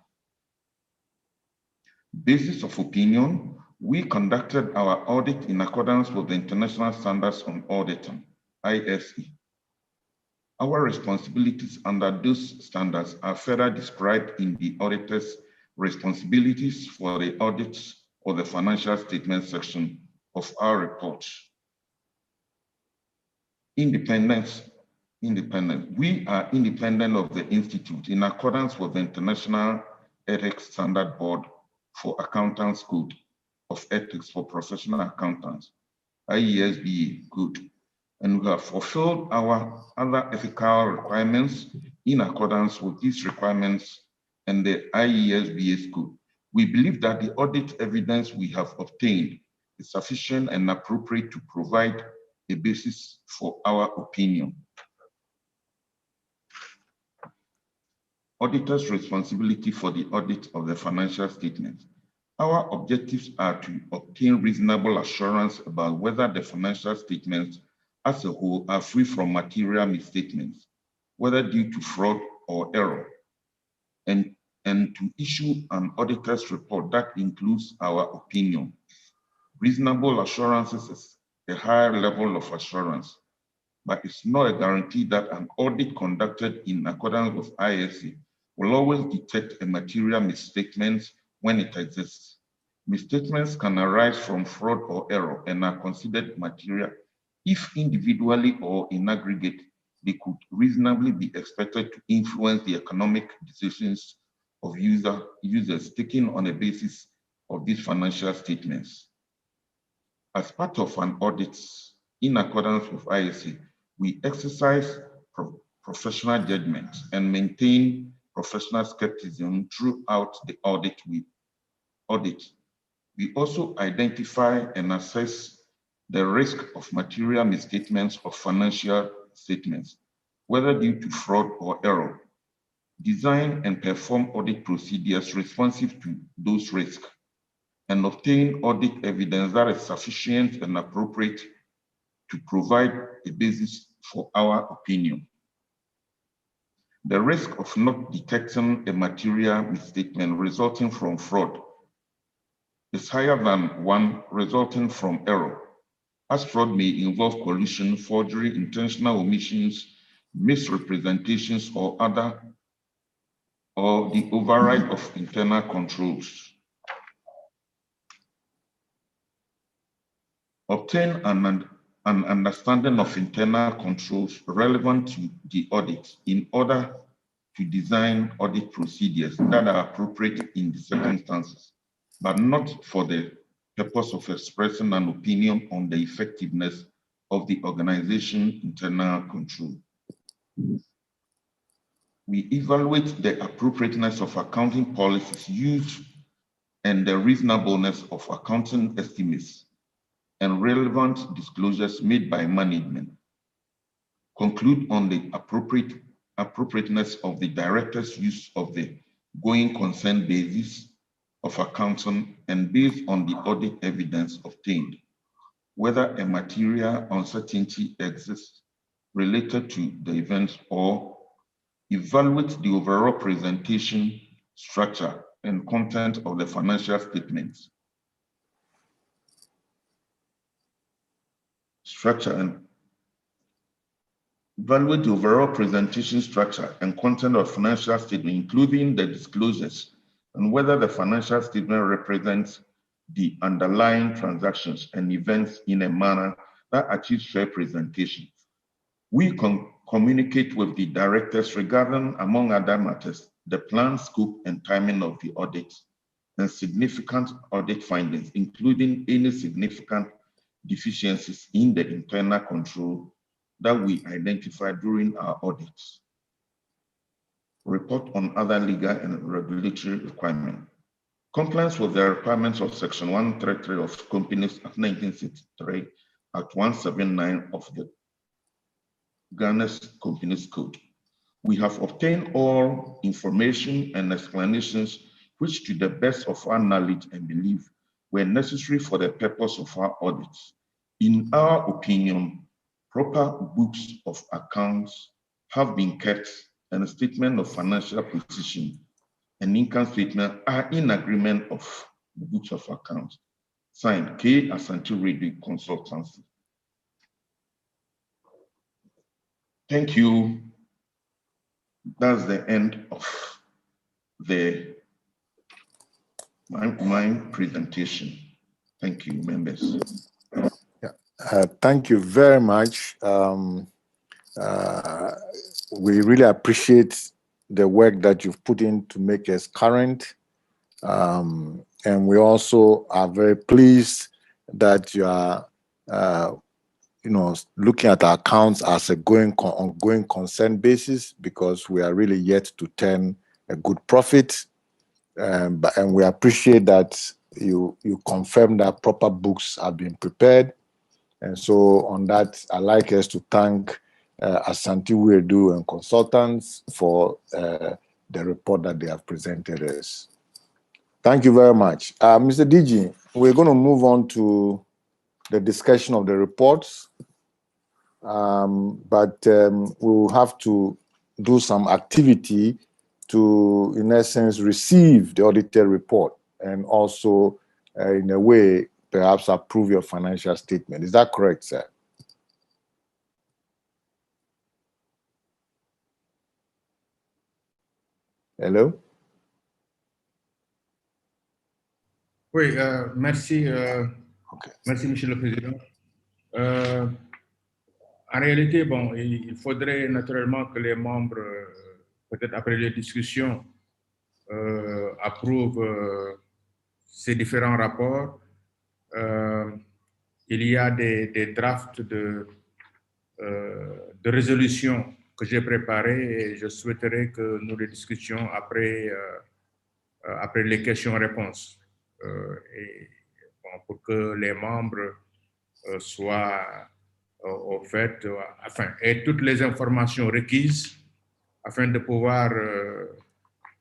Basis of opinion, we conducted our audit in accordance with the International Standards on Auditing, ISE. Our responsibilities under those standards are further described in the auditor's responsibilities for the audits or the financial statement section of our report. Independent. We are independent of the Institute in accordance with the International Ethics Standard Board for Accountants Code of Ethics for Professional Accountants, IESBA Code, and we have fulfilled our other ethical requirements in accordance with these requirements and the IESBA's Code. We believe that the audit evidence we have obtained is sufficient and appropriate to provide a basis for our opinion. auditor's responsibility for the audit of the financial statements. Our objectives are to obtain reasonable assurance about whether the financial statements as a whole are free from material misstatements, whether due to fraud or error, and to issue an auditor's report that includes our opinion. Reasonable assurances is a higher level of assurance, but it's not a guarantee that an audit conducted in accordance with ISA will always detect a material misstatement when it exists. Misstatements can arise from fraud or error and are considered material if individually or in aggregate they could reasonably be expected to influence the economic decisions of users taken on the basis of these financial statements. As part of an audit in accordance with ISA, we exercise professional judgment and maintain professional skepticism throughout the audit. We also identify and assess the risk of material misstatements of financial statements, whether due to fraud or error. Design and perform audit procedures responsive to those risks, and obtain audit evidence that is sufficient and appropriate to provide a basis for our opinion. The risk of not detecting a material misstatement resulting from fraud is higher than one resulting from error, as fraud may involve collusion, forgery, intentional omissions, misrepresentations, or the override of internal controls. Obtain an understanding of internal controls relevant to the audit in order to design audit procedures that are appropriate in the circumstances, but not for the purpose of expressing an opinion on the effectiveness of the organization's internal control. We evaluate the appropriateness of accounting policies used and the reasonableness of accounting estimates and relevant disclosures made by management. Conclude on the appropriateness of the director's use of the going concern basis of accounting, and based on the audit evidence obtained, whether a material uncertainty exists related to the event, or evaluate the overall presentation, structure, and content of the financial statements. Evaluate the overall presentation, structure, and content of financial statement, including the disclosures, and whether the financial statement represents the underlying transactions and events in a manner that achieves fair presentation. We communicate with the directors regarding, among other matters, the plan, scope, and timing of the audit, and significant audit findings, including any significant deficiencies in the internal control that we identify during our audits. Report on other legal and regulatory requirements. Compliance with the requirements of Section 133 of Companies Act 1963 Act 179 of the Ghana's Companies Code. We have obtained all information and explanations which, to the best of our knowledge and belief, were necessary for the purpose of our audits. In our opinion, proper books of accounts have been kept, and a statement of financial position and income statement are in agreement of the books of accounts. Signed, K. Asante Radio Consultancy. Thank you. That's the end of my presentation. Thank you, members. Thank you very much. We really appreciate the work that you've put in to make us current. And we also are very pleased that you are, looking at our accounts as a ongoing concern basis, because we are really yet to turn a good profit. And we appreciate that you confirm that proper books have been prepared. And so on that, I'd like us to thank Asante Weirdo and consultants for the report that they have presented us. Thank you very much. Mr. DG, we're going to move on to the discussion of the reports, but we'll have to do some activity to, in essence, receive the audited report and also, in a way, perhaps approve your financial statement. Is that correct, sir? Hello? Oui, merci. Merci, Monsieur le Président. En réalité, bon, il faudrait naturellement que les membres, peut-être après les discussions, approuvent ces différents rapports. Il y a des drafts de résolution que j'ai préparés et je souhaiterais que nous les discutions après, après les questions-réponses. Pour que les membres soient au fait, aient toutes les informations requises afin de pouvoir,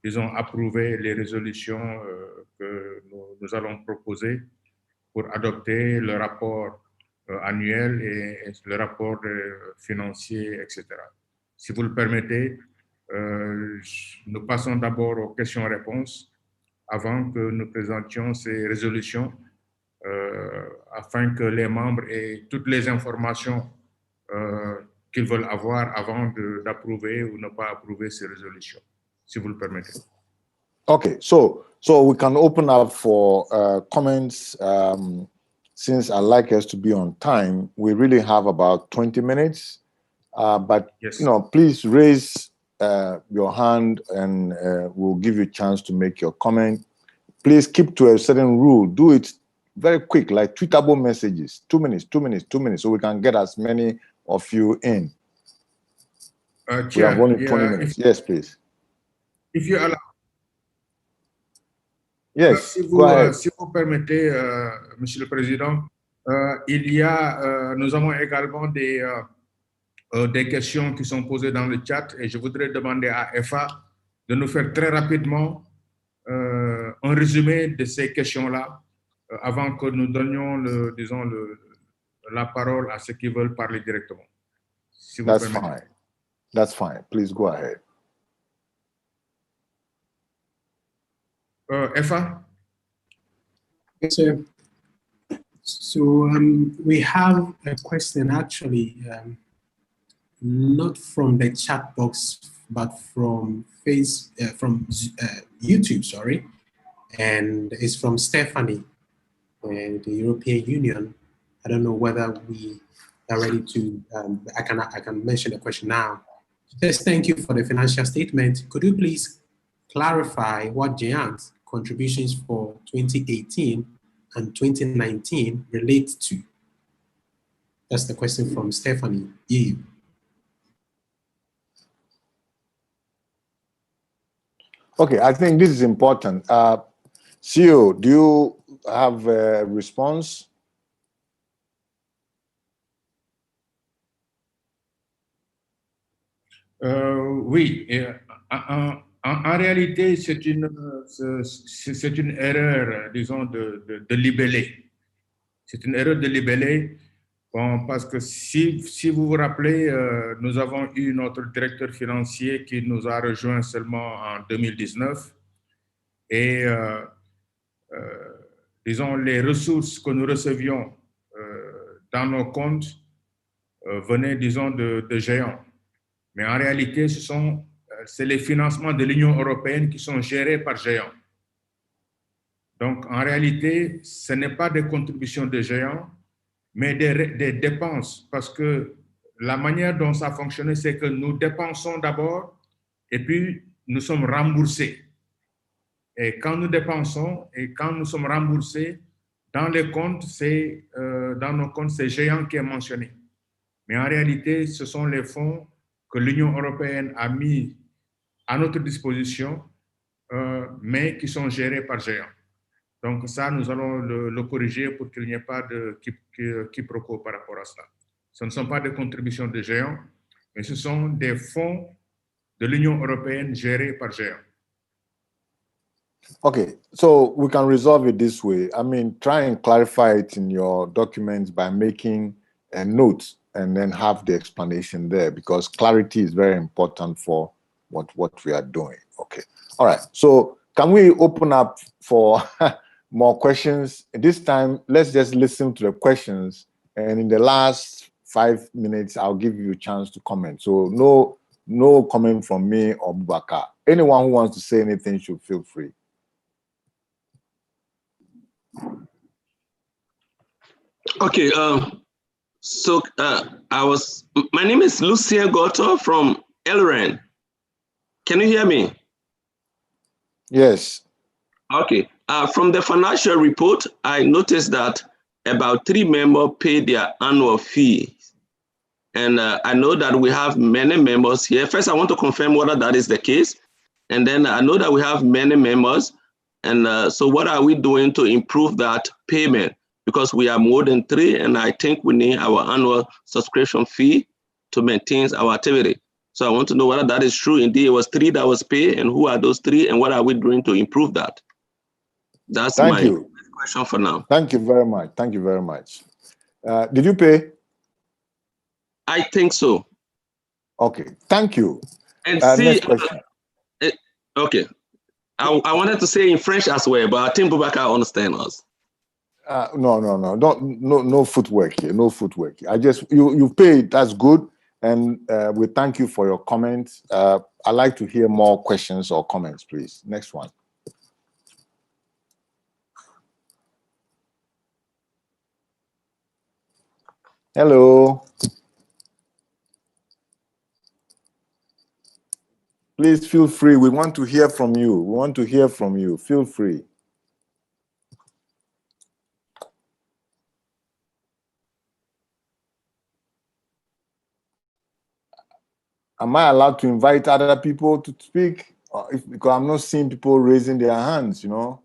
disons, approuver les résolutions que nous allons proposer pour adopter le rapport annuel et le rapport financier, etc. Si vous le permettez, nous passons d'abord aux questions-réponses avant que nous présentions ces résolutions, afin que les membres aient toutes les informations qu'ils veulent avoir avant d'approuver ou ne pas approuver ces résolutions, si vous le permettez. Okay, so we can open up for comments. Since I'd like us to be on time, we really have about 20 minutes. But yes, you know, please raise your hand and we'll give you a chance to make your comment. Please keep to a certain rule. Do it very quick, like tweetable messages. 2 minutes, 2 minutes, 2 minutes, so we can get as many of you in. We have only 20 minutes. Yes, please. If you allow. Yes, si go ahead. Si vous permettez, Monsieur le Président, nous avons également des questions qui sont posées dans le chat et je voudrais demander à FA de nous faire très rapidement un résumé de ces questions-là avant que nous donnions, disons, la parole à ceux qui veulent parler directement. Si That's fine. That's fine. Please go ahead. FA? Yes, sir. So we have a question actually, not from the chat box, but from YouTube, sorry, and it's from Stephanie, the European Union. I don't know whether we are ready to. I can mention the question now. Just thank you for the financial statement. Could you please clarify what Jian's contributions for 2018 and 2019 relate to? That's the question from Stephanie. EU. Okay, I think this is important. CEO, do you have a response? Oui, en réalité, c'est une erreur, disons, de libellé. C'est une erreur de libellé, bon, parce que si vous vous rappelez, nous avons eu notre directeur financier qui nous a rejoint seulement en 2019 et, disons, les ressources que nous recevions dans nos comptes venaient, disons, de géants. Mais en réalité, c'est les financements de l'Union européenne qui sont gérés par géants. Donc, en réalité, ce n'est pas des contributions de géants, mais des dépenses. Parce que la manière dont ça fonctionnait, c'est que nous dépensons d'abord et puis nous sommes remboursés. Et quand nous dépensons et quand nous sommes remboursés, dans les comptes, dans nos comptes, c'est géant qui est mentionné. Mais en réalité, ce sont les fonds que l'Union européenne a mis à notre disposition, mais qui sont gérés par géants. Donc ça, nous allons le corriger pour qu'il n'y ait pas de quiproquo par rapport à cela. Ce ne sont pas des contributions de géants, mais ce sont des fonds de l'Union européenne gérés par géants. Okay, so we can resolve it this way. I mean, try and clarify it in your documents by making a note and then have the explanation there, because clarity is very important for what we are doing. Okay, all right. So can we open up for more questions? This time, let's just listen to the questions, and in the last 5 minutes, I'll give you a chance to comment. So no comment from me or Bubaka. Anyone who wants to say anything should feel free. Okay, my name is Lucien Goto from Elren. Can you hear me? Yes. Okay, from the financial report, I noticed that about 3 members pay their annual fee. And I know that we have many members here. First, I want to confirm whether that is the case. And then I know that we have many members. And so what are we doing to improve that payment? Because we are more than 3, and I think we need our annual subscription fee to maintain our activity. So I want to know whether that is true. Indeed, it was 3 that was paid, and who are those 3, and what are we doing to improve that? That's my question for now. Thank you very much. Thank you very much. Did you pay? I think so. Okay, thank you. And next question. Okay. I wanted to say in French as well, but I think Bubaka understands us. No footwork here. No footwork. You paid. That's good, and we thank you for your comments. I'd like to hear more questions or comments, please. Next one. Hello. Please feel free. We want to hear from you. We want to hear from you. Feel free. Am I allowed to invite other people to speak? Because I'm not seeing people raising their hands, you know.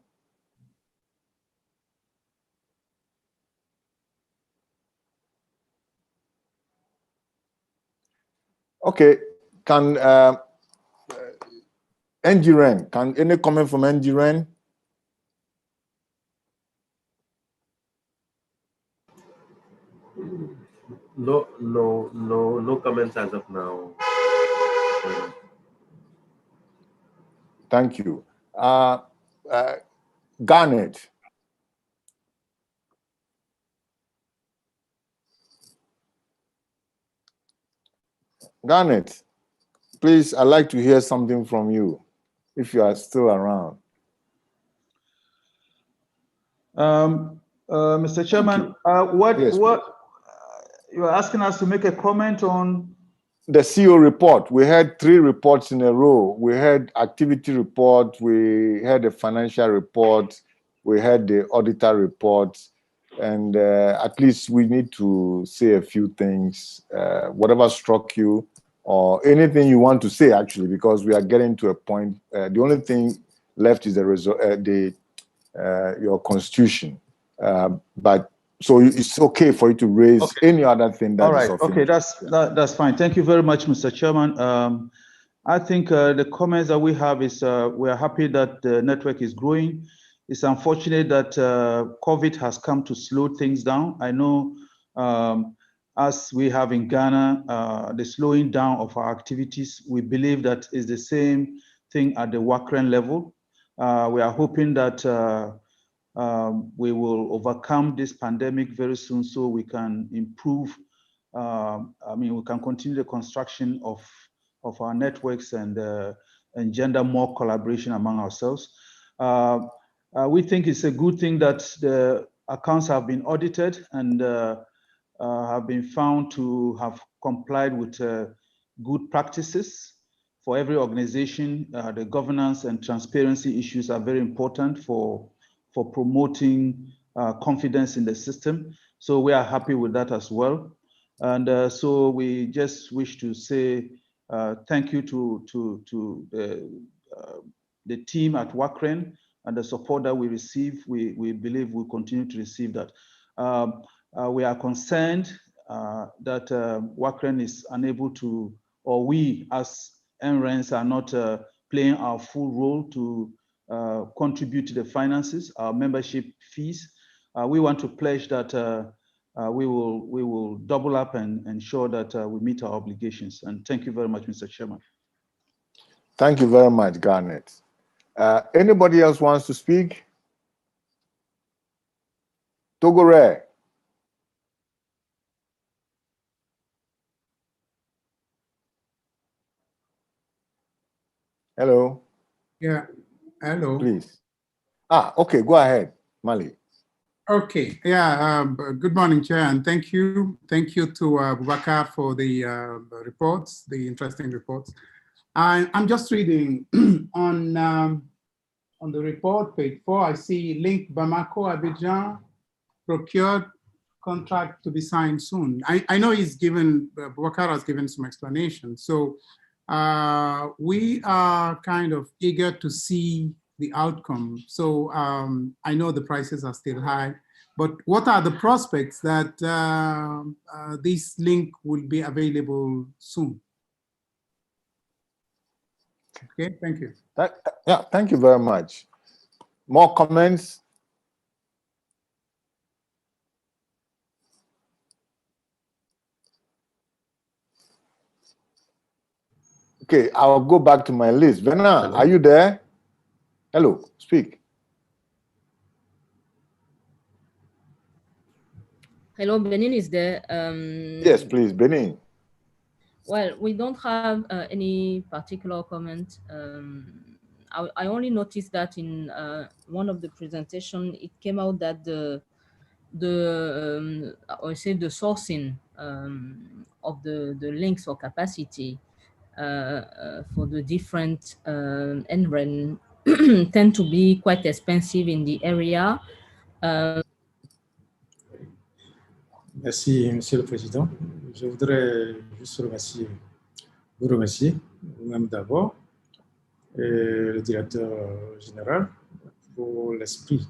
Okay, can NGREN, can any comment from NGREN? No comments as of now. Thank you. Garnet. Garnet, please, I'd like to hear something from you, if you are still around. Mr. Chairman, you are asking us to make a comment on the CEO report. We had 3 reports in a row. We had activity report, we had a financial report, we had the auditor report, and at least we need to say a few things, whatever struck you, or anything you want to say, actually, because we are getting to a point. The only thing left is your constitution. But so it's okay for you to raise any other thing that is of interest. That's fine. Thank you very much, Mr. Chairman. I think the comments that we have is we are happy that the network is growing. It's unfortunate that COVID has come to slow things down. I know as we have in Ghana, the slowing down of our activities, we believe that is the same thing at the WACREN level. We are hoping that we will overcome this pandemic very soon so we can improve, we can continue the construction of our networks and engender more collaboration among ourselves. We think it's a good thing that the accounts have been audited and have been found to have complied with good practices. For every organization, the governance and transparency issues are very important for promoting confidence in the system. So we are happy with that as well. And so we just wish to say thank you to the team at WACREN and the support that we receive. We believe we'll continue to receive that. We are concerned that WACREN is unable to, or we as NRENs are not playing our full role to contribute to the finances, our membership fees. We want to pledge that we will double up and ensure that we meet our obligations. And thank you very much, Mr. Chairman. Thank you very much, Garnet. Anybody else wants to speak? Togore. Hello. Yeah, hello. Please. Okay, go ahead, Mali. Okay, yeah, good morning, Chair, and thank you. Thank you to Boubacar for the reports, the interesting reports. I'm just reading on the report, page 4, I see link Bamako, Abidjan, procured, contract to be signed soon. I know he's given, Boubacar has given some explanation. So we are kind of eager to see the outcome. So I know the prices are still high, but what are the prospects that this link will be available soon? Okay, thank you. Yeah, thank you very much. More comments? Okay, I'll go back to my list. Vena, are you there? Hello, speak. Hello, Benin is there. Yes, please, Benin. Well, we don't have any particular comment. I only noticed that in one of the presentations, it came out that the sourcing of the links or capacity for the different NREN tend to be quite expensive in the area. Merci, Monsieur le Président. Je voudrais juste vous remercier, vous-même d'abord, et le directeur général, pour l'esprit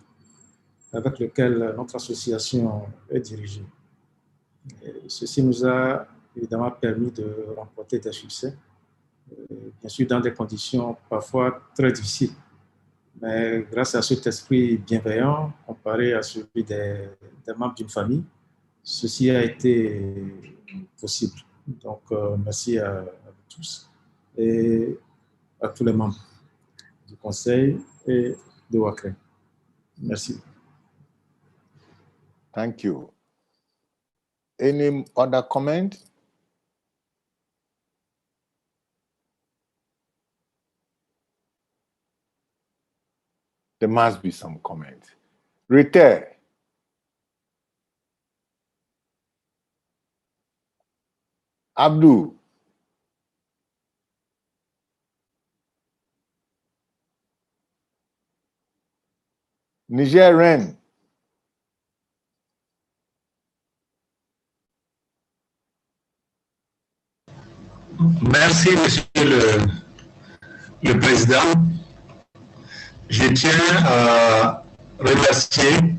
avec lequel notre association est dirigée. Et ceci nous a évidemment permis de remporter des succès, bien sûr dans des conditions parfois très difficiles. Mais grâce à cet esprit bienveillant, comparé à celui des membres d'une famille, ceci a été possible. Donc, merci à vous tous et à tous les membres du Conseil et de WACREN. Merci. Thank you. Any other comment? There must be some comment. Rite. Abdul. Nigerian. Merci, Monsieur le Président. Je tiens à remercier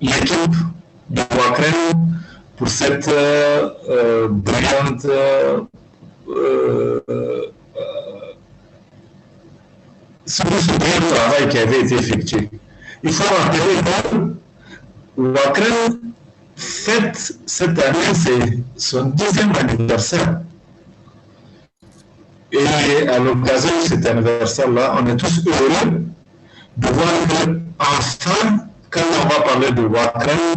l'équipe de WACREN pour cette brillante ce brillant travail qui avait été effectué. Il faut rappeler que WACREN fête cette année, c'est son 10e anniversaire. Et à l'occasion de cet anniversaire-là, on est tous heureux de voir qu'enfin, quand on va parler de WACREN,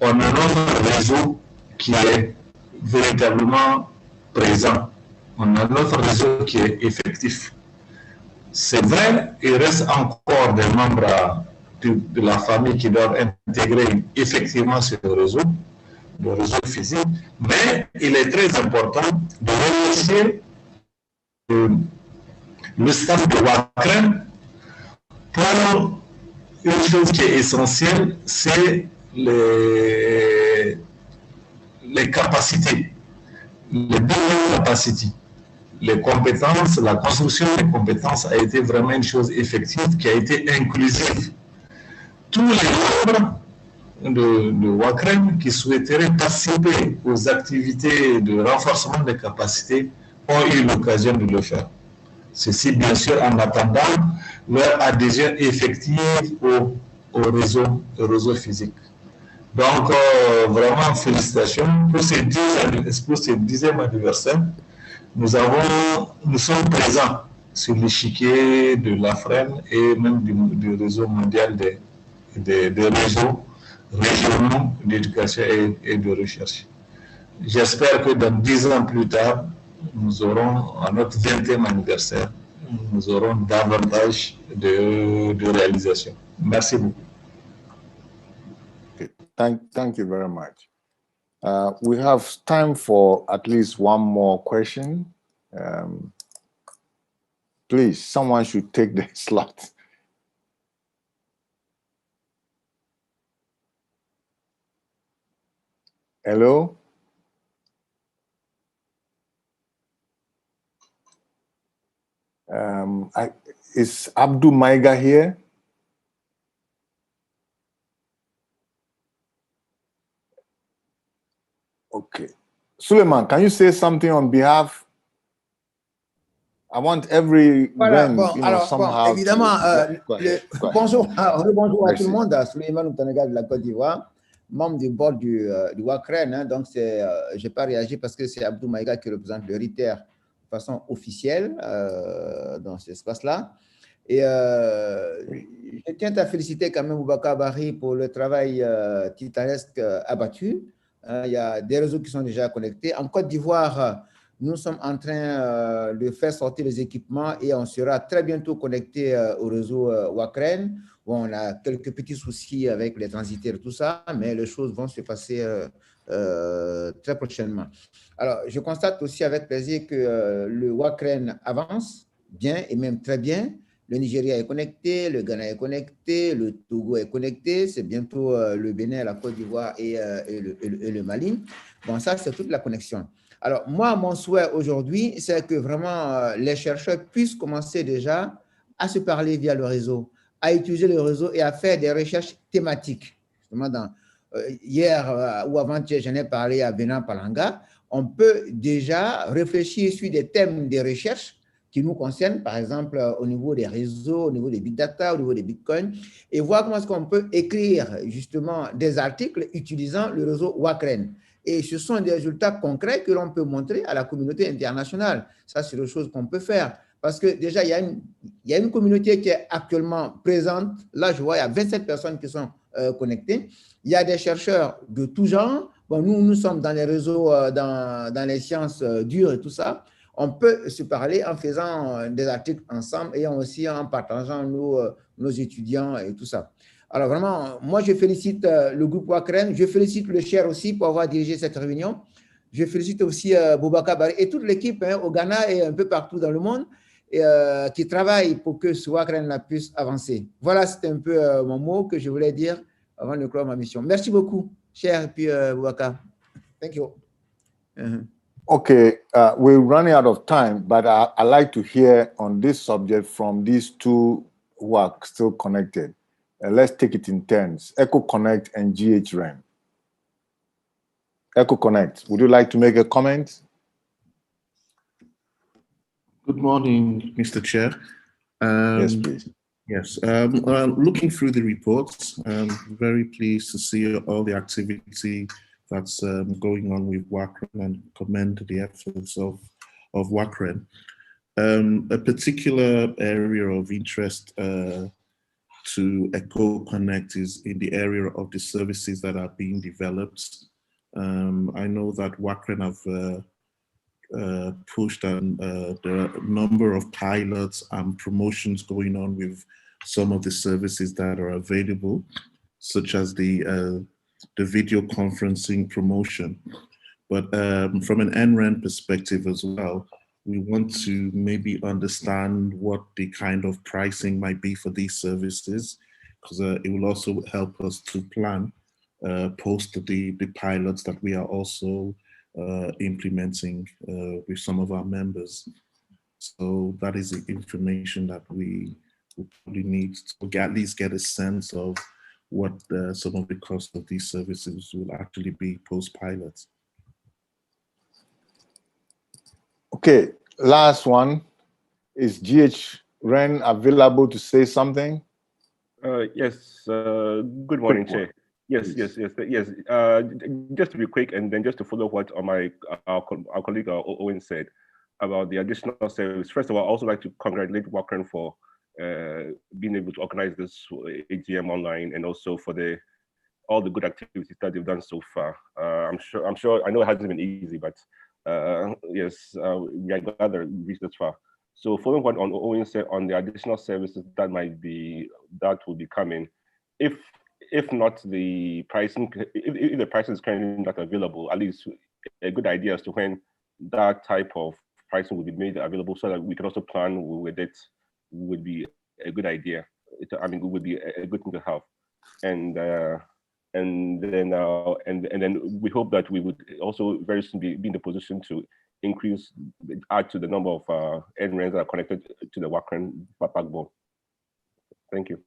on a notre réseau qui est véritablement présent. On a notre réseau qui est effectif. C'est vrai, il reste encore des membres de la famille qui doivent intégrer effectivement ce réseau, le réseau physique, mais il est très important de remercier le staff de WACREN pour une chose qui est essentielle, c'est les capacités, les bonnes capacités. Les compétences, la construction des compétences a été vraiment une chose effective qui a été inclusive. Tous les membres de WACREN qui souhaiteraient participer aux activités de renforcement des capacités ont eu l'occasion de le faire. Ceci, bien sûr, en attendant leur adhésion effective au réseau physique. Donc, vraiment, félicitations pour ces 10e anniversaire. Nous sommes présents sur l'échiquier de l'AFREN et même du réseau mondial des réseaux régionaux d'éducation et de recherche. J'espère que dans 10 ans plus tard, nous aurons, à notre 20e anniversaire, nous aurons davantage de réalisations. Merci beaucoup. Okay. Thank you very much. We have time for at least one more question. Please, someone should take the slot. Hello? Is Abdul Maiga here? Okay. Suleiman, can you say something on behalf? I want every Voilà, when, bon, you know, alors, somehow bon, évidemment, bonjour à Merci. tout le monde, Suleiman Outanaga de la Côte d'Ivoire, membre du board du WACREN, hein, donc je n'ai pas réagi parce que c'est Abdou Maïga qui représente le RITER de façon officielle dans cet espace-là. Et je tiens à féliciter quand même Boubacar Bari pour le travail titanesque abattu. Il y a des réseaux qui sont déjà connectés. En Côte d'Ivoire, nous sommes en train de faire sortir les équipements et on sera très bientôt connecté au réseau WACREN, où on a quelques petits soucis avec les transitaires et tout ça, mais les choses vont se passer très prochainement. Alors, je constate aussi avec plaisir que le WACREN avance bien et même très bien. Le Nigeria est connecté, le Ghana est connecté, le Togo est connecté, c'est bientôt le Bénin, la Côte d'Ivoire et le Mali. Bon, ça, c'est toute la connexion. Alors, moi, mon souhait aujourd'hui, c'est que vraiment les chercheurs puissent commencer déjà à se parler via le réseau, à utiliser le réseau et à faire des recherches thématiques. Justement, hier ou avant-hier, j'en ai parlé à Benin Palanga, on peut déjà réfléchir sur des thèmes de recherche qui nous concernent, par exemple, au niveau des réseaux, au niveau des big data, au niveau des bitcoins, et voir comment est-ce qu'on peut écrire justement des articles utilisant le réseau WACREN. Et ce sont des résultats concrets que l'on peut montrer à la communauté internationale. Ça, c'est des choses qu'on peut faire. Parce que déjà, il y a une communauté qui est actuellement présente. Là, je vois, il y a 27 personnes qui sont connectées. Il y a des chercheurs de tout genre. Bon, nous sommes dans les réseaux, dans les sciences dures et tout ça. On peut se parler en faisant des articles ensemble et aussi en partageant nos étudiants et tout ça. Alors vraiment, moi, je félicite le groupe WACREN. Je félicite le chair aussi pour avoir dirigé cette réunion. Je félicite aussi Boubacar Bari et toute l'équipe au Ghana et un peu partout dans le monde qui travaille pour que ce WACREN puisse avancer. Voilà, c'était un peu mon mot que je voulais dire avant de clore ma mission. Merci beaucoup, cher, et puis Boubacar. Thank you. Okay, we're running out of time, but I like to hear on this subject from these two who are still connected. Let's take it in turns. Echo Connect and GHREN. Echo Connect, would you like to make a comment? Good morning, Mr. Chair. Yes, please. Yes, looking through the reports, I'm very pleased to see all the activity that's going on with WACREN and commend the efforts of WACREN. A particular area of interest to Echo Connect is in the area of the services that are being developed. I know that WACREN have pushed on the number of pilots and promotions going on with some of the services that are available, such as the video conferencing promotion. But from an NREN perspective as well, we want to maybe understand what the kind of pricing might be for these services, because it will also help us to plan post the pilots that we are also implementing with some of our members. So that is the information that we probably need to at least get a sense of what some of the costs of these services will actually be post-pilot. Okay, last one. Is GH Ren available to say something? Yes, good morning, Chair. Yes. Just to be quick, and then just to follow what our colleague Owen said about the additional service. First of all, I also like to congratulate WACREN for being able to organize this AGM online, and also for all the good activities that they've done so far. I'm sure. I know it hasn't been easy, but yes, we are glad that we reached this far. So following what Owen said on the additional services that will be coming, if not the pricing, if the pricing is currently not available, at least a good idea as to when that type of pricing will be made available, so that we can also plan with it, would be a good idea. It would be a good thing to have, and then we hope that we would also very soon be in the position to add to the number of NRENs that are connected to the WACREN backbone. Thank you.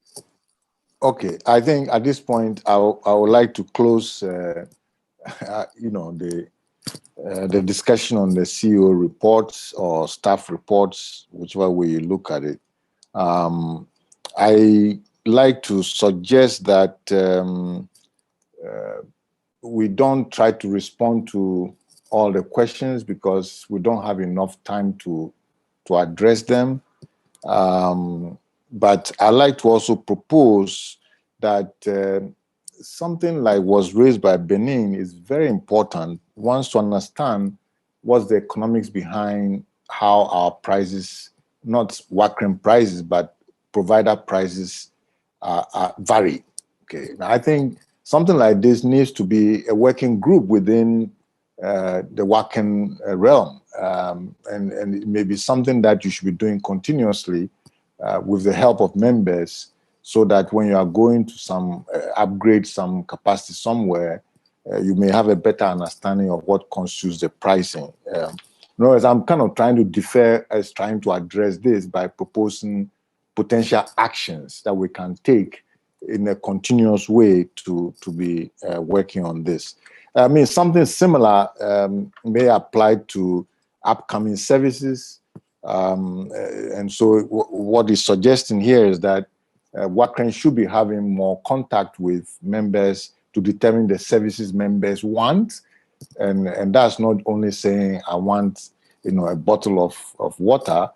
Okay, I think at this point I would like to close, the discussion on the CEO reports or staff reports, whichever way you look at it. I like to suggest that we don't try to respond to all the questions because we don't have enough time to address them. But I like to also propose that something like was raised by Benin is very important. Once to understand what's the economics behind how our prices, not WACREN prices, but provider prices vary. Okay, now, I think something like this needs to be a working group within the WACREN realm, and it may be something that you should be doing continuously with the help of members, so that when you are going to upgrade some capacity somewhere, you may have a better understanding of what constitutes the pricing. In other words, I'm kind of trying to defer as trying to address this by proposing potential actions that we can take in a continuous way to be working on this. I mean, something similar may apply to upcoming services. And so what is suggesting here is that WACREN should be having more contact with members to determine the services members want. And that's not only saying I want, a bottle of water,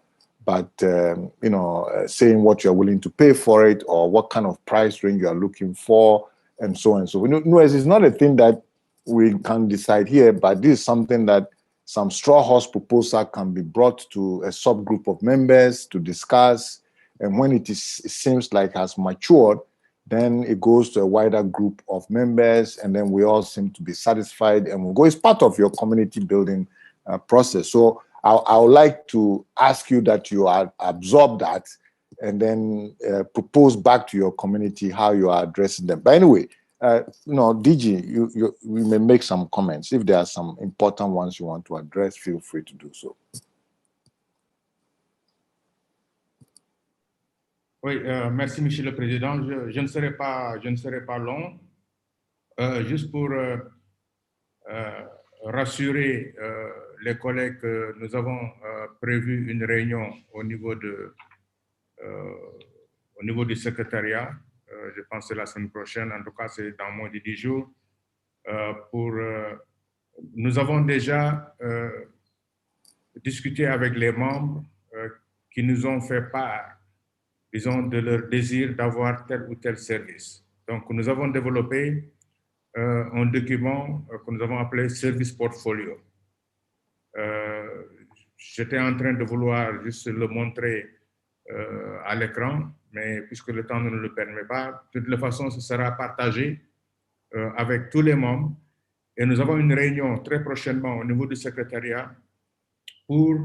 but saying what you're willing to pay for it, or what kind of price range you are looking for, and so on and so forth. No, it's not a thing that we can decide here, but this is something that some straw horse proposal can be brought to a subgroup of members to discuss. And when it seems like has matured, then it goes to a wider group of members, and then we all seem to be satisfied, and we'll go. It's part of your community building process. So I would like to ask you that you absorb that, and then propose back to your community how you are addressing them. But anyway, DG, we may make some comments. If there are some important ones you want to address, feel free to do so. Oui, merci, Monsieur le Président. Je ne serai pas long. Juste pour rassurer les collègues que nous avons prévu une réunion au niveau du secrétariat. Je pense que c'est la semaine prochaine, en tout cas c'est dans moins de 10 jours. Nous avons déjà discuté avec les membres qui nous ont fait part, disons, de leur désir d'avoir tel ou tel service. Donc nous avons développé un document que nous avons appelé Service Portfolio. J'étais en train de vouloir juste le montrer à l'écran, mais puisque le temps ne nous le permet pas, de toute façon, ce sera partagé avec tous les membres. Et nous avons une réunion très prochainement au niveau du secrétariat pour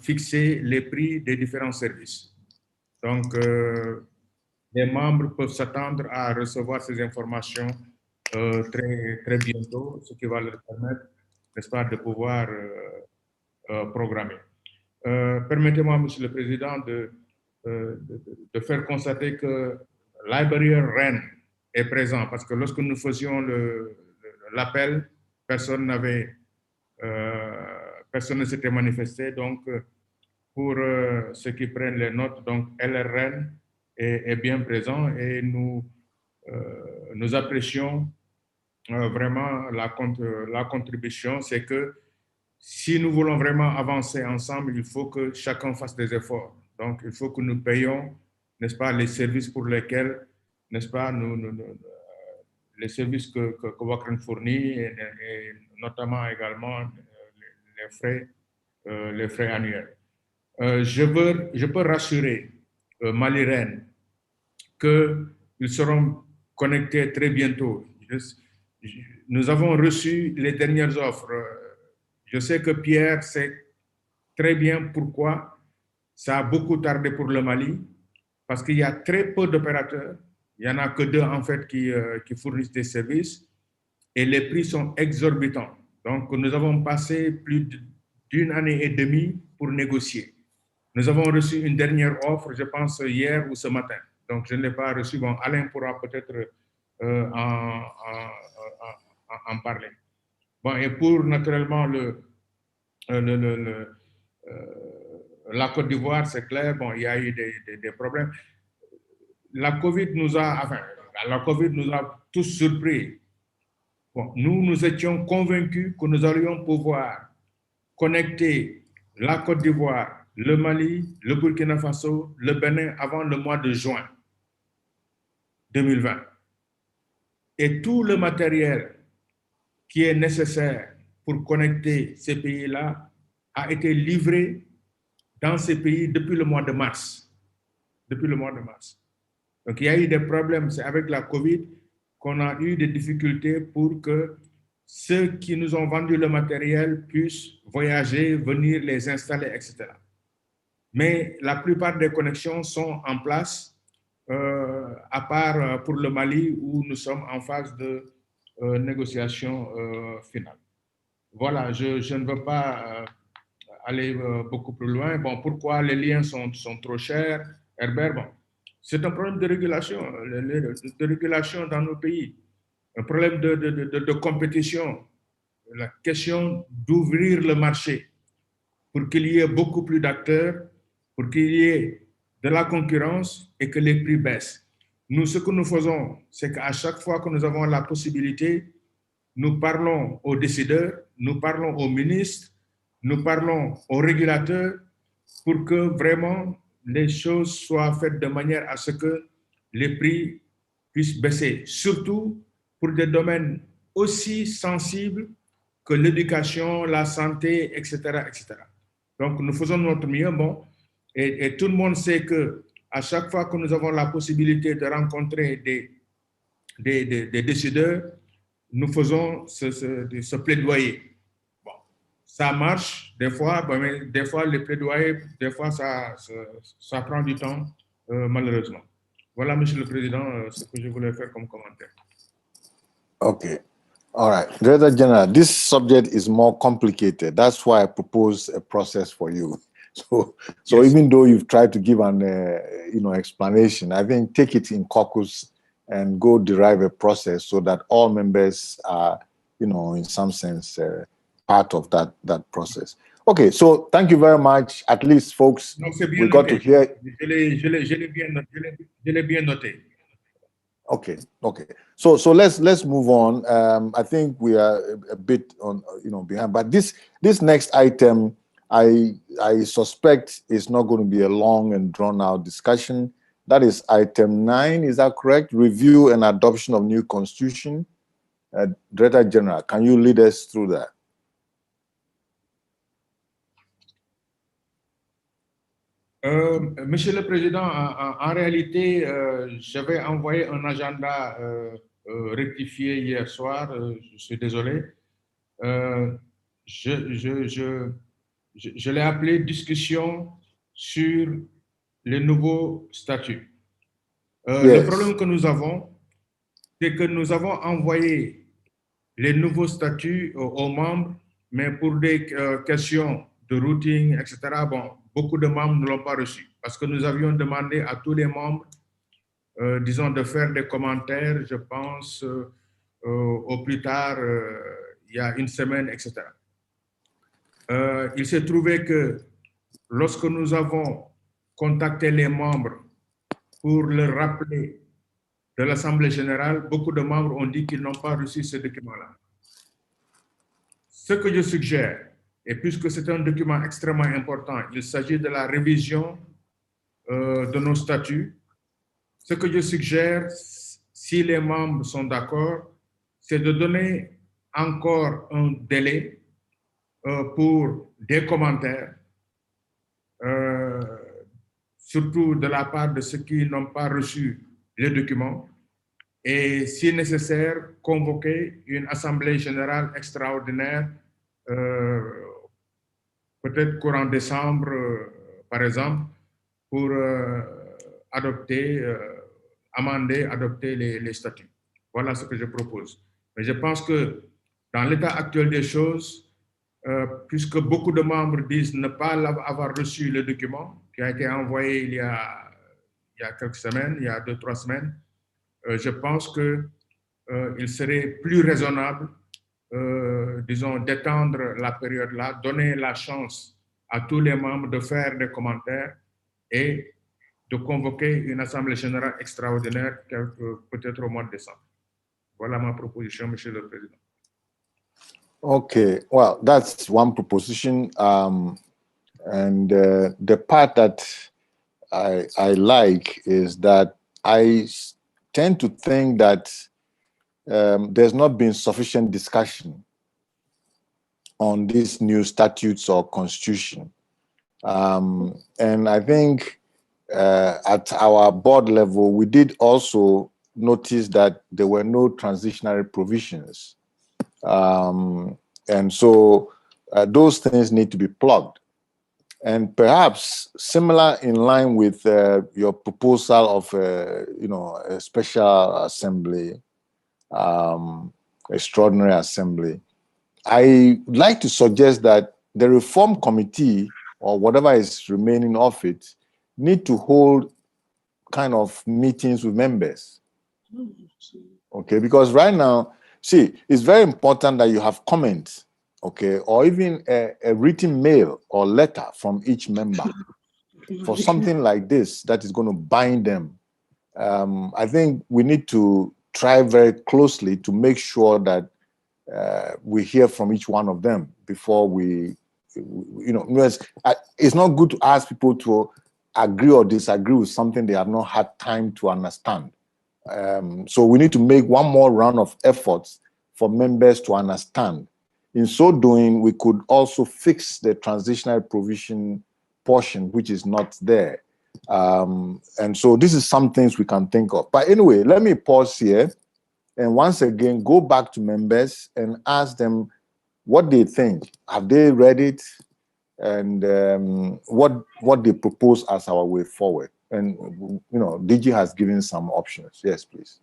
fixer les prix des différents services. Donc, les membres peuvent s'attendre à recevoir ces informations très, très bientôt, ce qui va leur permettre, n'est-ce pas, de pouvoir programmer. Permettez-moi, Monsieur le Président, de faire constater que Library REN est présent, parce que lorsque nous faisions l'appel, personne ne s'était manifesté. Donc, pour ceux qui prennent les notes, donc LRN est bien présent et nous apprécions vraiment la contribution. C'est que si nous voulons vraiment avancer ensemble, il faut que chacun fasse des efforts. Donc, il faut que nous payions, n'est-ce pas, les services pour lesquels, n'est-ce pas, les services que WACREN fournit, et notamment également les frais annuels. Je peux rassurer Maliren qu'ils seront connectés très bientôt. Nous avons reçu les dernières offres. Je sais que Pierre sait très bien pourquoi ça a beaucoup tardé pour le Mali, parce qu'il y a très peu d'opérateurs. Il n'y en a que 2 en fait qui fournissent des services et les prix sont exorbitants. Donc, nous avons passé plus d'1 année et demie pour négocier. Nous avons reçu une dernière offre, je pense, hier ou ce matin. Donc, je ne l'ai pas reçu. Bon, Alain pourra peut-être en parler. Bon, et pour naturellement la Côte d'Ivoire, c'est clair, bon, il y a eu des problèmes. La COVID nous a tous surpris. Bon, nous étions convaincus que nous allions pouvoir connecter la Côte d'Ivoire, le Mali, le Burkina Faso, le Bénin avant le mois de juin 2020. Et tout le matériel qui est nécessaire pour connecter ces pays-là a été livré dans ces pays depuis le mois de mars. Depuis le mois de mars. Donc, il y a eu des problèmes. C'est avec la COVID qu'on a eu des difficultés pour que ceux qui nous ont vendu le matériel puissent voyager, venir les installer, etc. Mais la plupart des connexions sont en place, à part pour le Mali où nous sommes en phase de négociation finale. Voilà, je ne veux pas aller beaucoup plus loin. Bon, pourquoi les liens sont trop chers? Herbert, bon, c'est un problème de régulation, de régulation dans nos pays, un problème de compétition, la question d'ouvrir le marché pour qu'il y ait beaucoup plus d'acteurs, pour qu'il y ait de la concurrence et que les prix baissent. Nous, ce que nous faisons, c'est qu'à chaque fois que nous avons la possibilité, nous parlons aux décideurs, nous parlons aux ministres, nous parlons aux régulateurs pour que vraiment les choses soient faites de manière à ce que les prix puissent baisser, surtout pour des domaines aussi sensibles que l'éducation, la santé, etc., etc. Donc, nous faisons notre mieux, bon, et tout le monde sait que à chaque fois que nous avons la possibilité de rencontrer des décideurs, nous faisons ce plaidoyer. Bon, ça marche des fois, mais des fois les plaidoyers, des fois ça prend du temps, malheureusement. Voilà, Monsieur le Président, ce que je voulais faire comme commentaire. Okay. All right. Director General, this subject is more complicated. That's why I propose a process for you. So yes. Even though you've tried to give an explanation, I think take it in caucus and go derive a process so that all members are, in some sense, part of that process. Okay, so thank you very much. At least, folks, we got to hear. Je l'ai bien noté. Okay. So let's move on. I think we are a bit on behind, but this next item, I suspect is not going to be a long and drawn out discussion. That is item 9. Is that correct? Review and adoption of new constitution. Director General, can you lead us through that? Monsieur le Président, en réalité, j'avais envoyé un agenda rectifié hier soir. Je suis désolé. Je l'ai appelé discussion sur les nouveaux statuts. Le problème que nous avons, c'est que nous avons envoyé les nouveaux statuts aux membres, mais pour des questions de routing, etc., bon, beaucoup de membres ne l'ont pas reçu parce que nous avions demandé à tous les membres disons, de faire des commentaires, je pense, au plus tard, il y a une semaine, etc. Il s'est trouvé que lorsque nous avons contacté les membres pour leur rappeler de l'Assemblée générale, beaucoup de membres ont dit qu'ils n'ont pas reçu ce document-là. Ce que je suggère, et puisque c'est un document extrêmement important, il s'agit de la révision de nos statuts. Ce que je suggère, si les membres sont d'accord, c'est de donner encore un délai pour des commentaires, surtout de la part de ceux qui n'ont pas reçu les documents, et si nécessaire, convoquer une assemblée générale extraordinaire, peut-être courant décembre, par exemple, pour adopter, amender, adopter les statuts. Voilà ce que je propose. Mais je pense que dans l'état actuel des choses, puisque beaucoup de membres disent ne pas avoir reçu le document qui a été envoyé il y a quelques semaines, il y a 2-3 semaines, je pense qu'il serait plus raisonnable, disons, d'étendre la période-là, donner la chance à tous les membres de faire des commentaires et de convoquer une assemblée générale extraordinaire peut-être au mois de décembre. Voilà ma proposition, Monsieur le Président. Okay, well, that's one proposition. And the part that I like is that I tend to think that there's not been sufficient discussion on these new statutes or constitution. And I think at our board level, we did also notice that there were no transitionary provisions. And so those things need to be plugged. And perhaps similar in line with your proposal of, a special assembly, extraordinary assembly, I would like to suggest that the reform committee or whatever is remaining of it need to hold kind of meetings with members. Okay, because right now, see, it's very important that you have comments, okay, or even a written mail or letter from each member for something like this that is going to bind them. I think we need to try very closely to make sure that we hear from each one of them before we, it's not good to ask people to agree or disagree with something they have not had time to understand. So we need to make one more round of efforts for members to understand. In so doing, we could also fix the transitional provision portion, which is not there. And so this is some things we can think of. But anyway, let me pause here and once again go back to members and ask them what they think. Have they read it? And what they propose as our way forward. And, DG has given some options. Yes, please.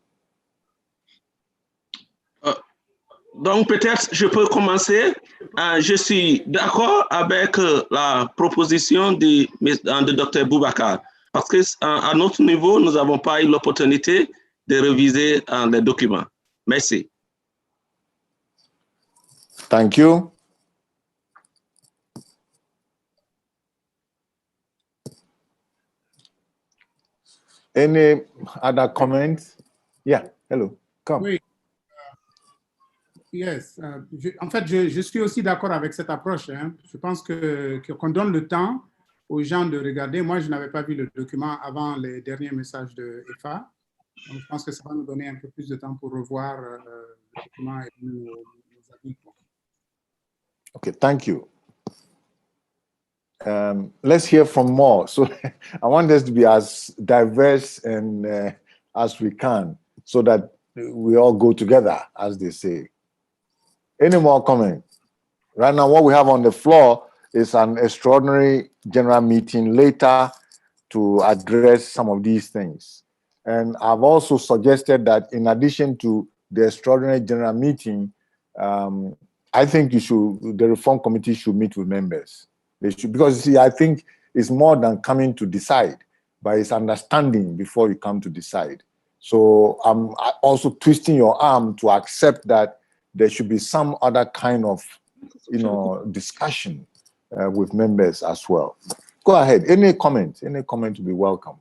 Donc, peut-être je peux commencer. Je suis d'accord avec la proposition de Dr. Boubacar, parce qu'à notre niveau, nous n'avons pas eu l'opportunité de réviser les documents. Merci. Thank you. Any other comments? Yeah, hello, come. Oui. Yes. En fait, je suis aussi d'accord avec cette approche. Hein. Je pense qu'on donne le temps aux gens de regarder. Moi, je n'avais pas vu le document avant les derniers messages de EFA. Donc, je pense que ça va nous donner un peu plus de temps pour revoir le document et nos avis. Okay, thank you. Let's hear from more. So I want us to be as diverse and as we can so that we all go together, as they say. Any more comment? Right now, what we have on the floor is an extraordinary general meeting later to address some of these things. And I've also suggested that in addition to the extraordinary general meeting, I think the reform committee should meet with members. They should, because see, I think it's more than coming to decide, but it's understanding before you come to decide. So I'm also twisting your arm to accept that there should be some other kind of, discussion with members as well. Go ahead. Any comment? Any comment to be welcome.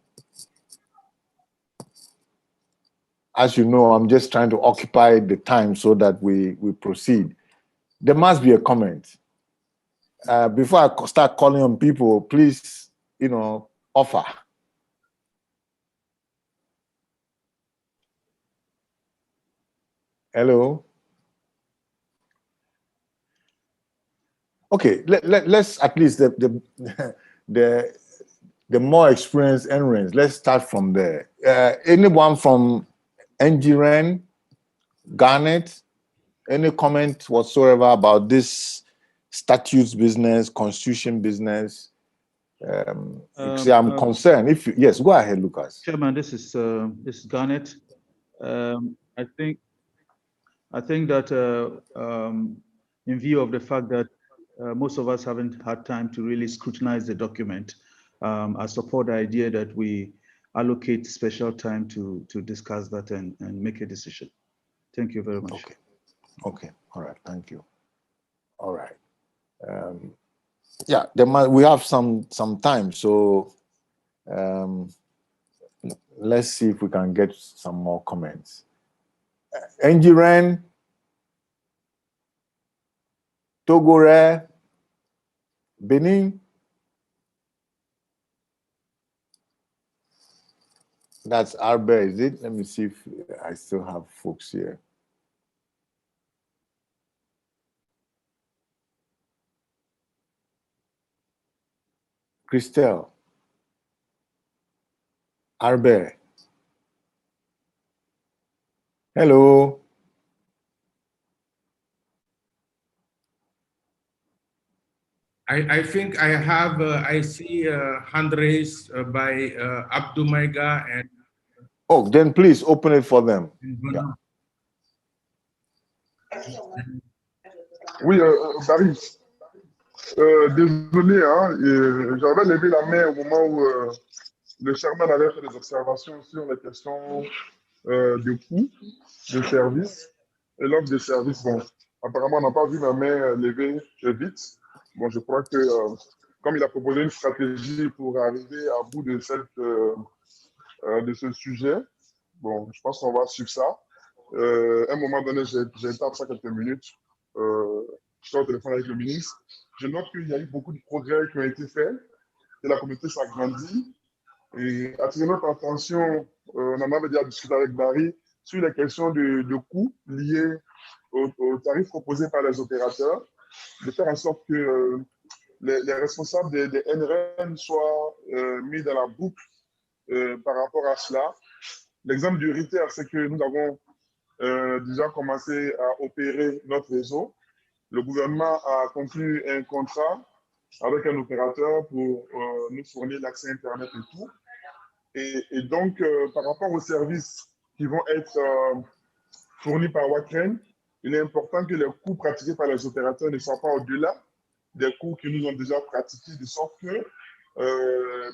As you know, I'm just trying to occupy the time so that we proceed. There must be a comment. Before I start calling on people, please, offer. Hello. Okay, let's at least the more experienced NRENs, let's start from there. Anyone from NGREN, Garnet, any comment whatsoever about this statutes business, constitution business? I'm concerned. Yes, go ahead, Lucas. Chairman, this is Garnet. I think that in view of the fact that most of us haven't had time to really scrutinize the document, I support the idea that we allocate special time to discuss that and make a decision. Thank you very much. Okay. All right. Thank you. All right. Yeah, we have some time, so let's see if we can get some more comments. NGREN, Togore, Benin. That's Arbe, is it? Let me see if I still have folks here. Christelle, Arbe. Hello. I think I have, I see hand raised by Abdou Maiga and... Oh, then please open it for them. Yeah. Oui, Barry. Désolé, hein, j'avais levé la main au moment où le chairman avait fait des observations sur les questions de coûts de services et l'offre de services. Bon, apparemment, on n'a pas vu ma main levée vite. Bon, je crois que comme il a proposé une stratégie pour arriver à bout de ce sujet, bon, je pense qu'on va suivre ça. À un moment donné, j'ai été absent quelques minutes. Je suis au téléphone avec le ministre. Je note qu'il y a eu beaucoup de progrès qui ont été faits et la communauté s'agrandit. Et attirer notre attention, on en avait déjà discuté avec Barry, sur les questions de coûts liés aux tarifs proposés par les opérateurs, de faire en sorte que les responsables des NRN soient mis dans la boucle par rapport à cela. L'exemple du RITER, c'est que nous avons déjà commencé à opérer notre réseau. Le gouvernement a conclu un contrat avec un opérateur pour nous fournir l'accès Internet et tout. Et donc, par rapport aux services qui vont être fournis par WACREN, il est important que les coûts pratiqués par les opérateurs ne soient pas au-delà des coûts que nous avons déjà pratiqués, de sorte que,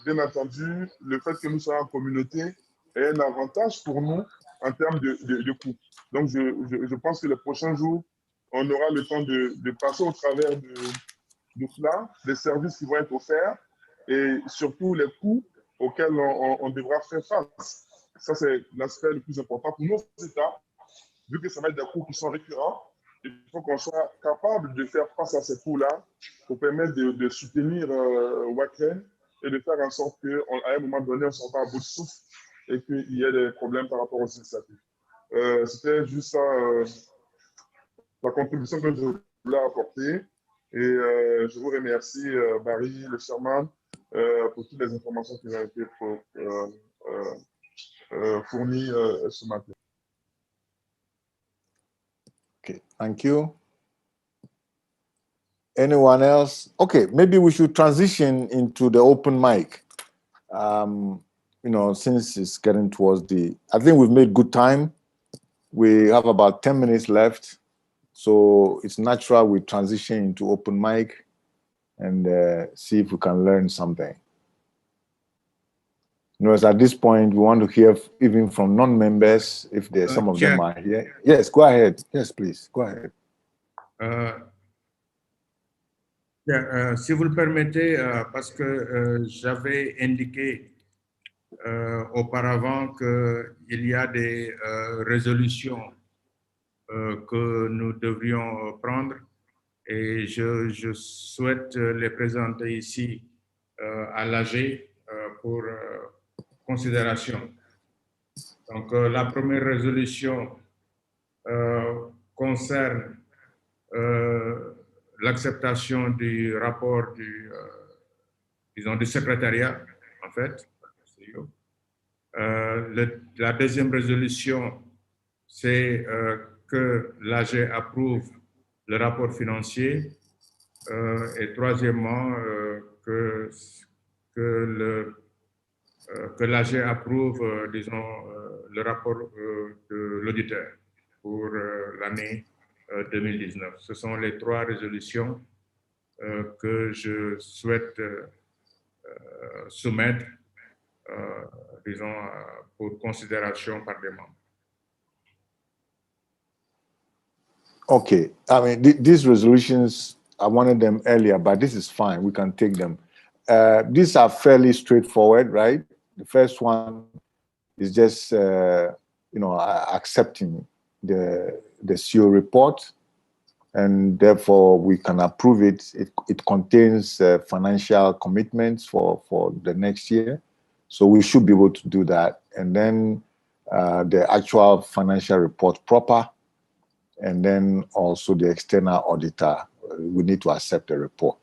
bien entendu, le fait que nous soyons en communauté est un avantage pour nous en termes de coûts. Donc, je pense que les prochains jours, on aura le temps de passer au travers de cela, des services qui vont être offerts et surtout les coûts auxquels on devra faire face. Ça, c'est l'aspect le plus important pour nos États. Vu que ça va être des coûts qui sont récurrents, il faut qu'on soit capable de faire face à ces coûts-là pour permettre de soutenir WACREN et de faire en sorte qu'à un moment donné, on ne soit pas à bout de souffle et qu'il y ait des problèmes par rapport aux initiatives. C'était juste ça, la contribution que je voulais apporter. Et je vous remercie, Barry, le chairman, pour toutes les informations qui ont été fournies ce matin. Okay, thank you. Anyone else? Okay, maybe we should transition into the open mic. Since it's getting towards I think we've made good time. We have about 10 minutes left. So it's natural we transition into open mic and see if we can learn something. at this point, we want to hear even from non-members, if there's some of them are here. Yes, go ahead. Yes, please, go ahead. Si vous le permettez, parce que j'avais indiqué auparavant qu'il y a des résolutions que nous devrions prendre et je souhaite les présenter ici à l'AG pour considération. Donc, la première résolution concerne l'acceptation du rapport du secrétariat, en fait. La deuxième résolution, c'est que l'AG approuve le rapport financier. Et troisièmement, que l'AG approuve, disons, le rapport de l'auditeur pour l'année 2019. Ce sont les trois résolutions que je souhaite soumettre, disons, pour considération par des membres. Okay, I mean, these resolutions, I wanted them earlier, but this is fine. We can take them. These are fairly straightforward, right? The first one is just, accepting the CEO report, and therefore we can approve it. It contains financial commitments for the next year, so we should be able to do that. And then the actual financial report proper, and then also the external auditor, we need to accept the report.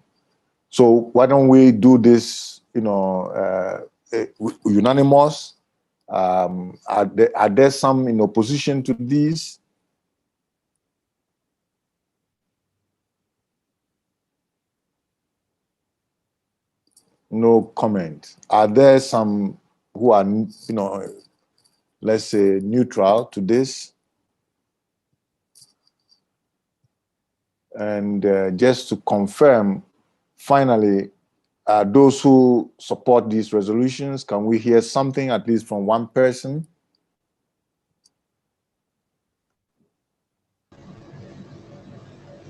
So why don't we do this, unanimous? Are there some in opposition to these? No comment. Are there some who are, let's say, neutral to this? And just to confirm, finally, those who support these resolutions, can we hear something at least from one person?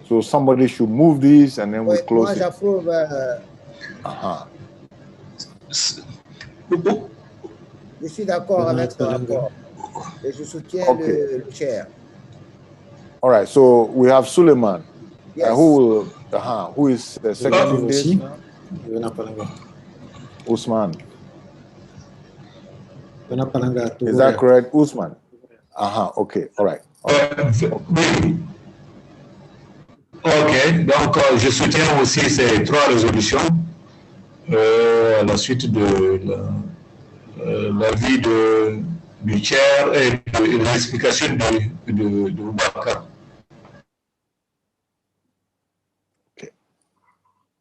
So somebody should move these and then we close moi, it. j'approuve. Je suis d'accord avec ce rapport et je soutiens le chair. All right, so we have Suleiman. Yes. Who is seconding this? Usman. Is that correct, Usman? Okay, all right. Ok, donc je soutiens aussi ces trois résolutions à la suite de l'avis du chair et de l'explication de Boubacar. Okay.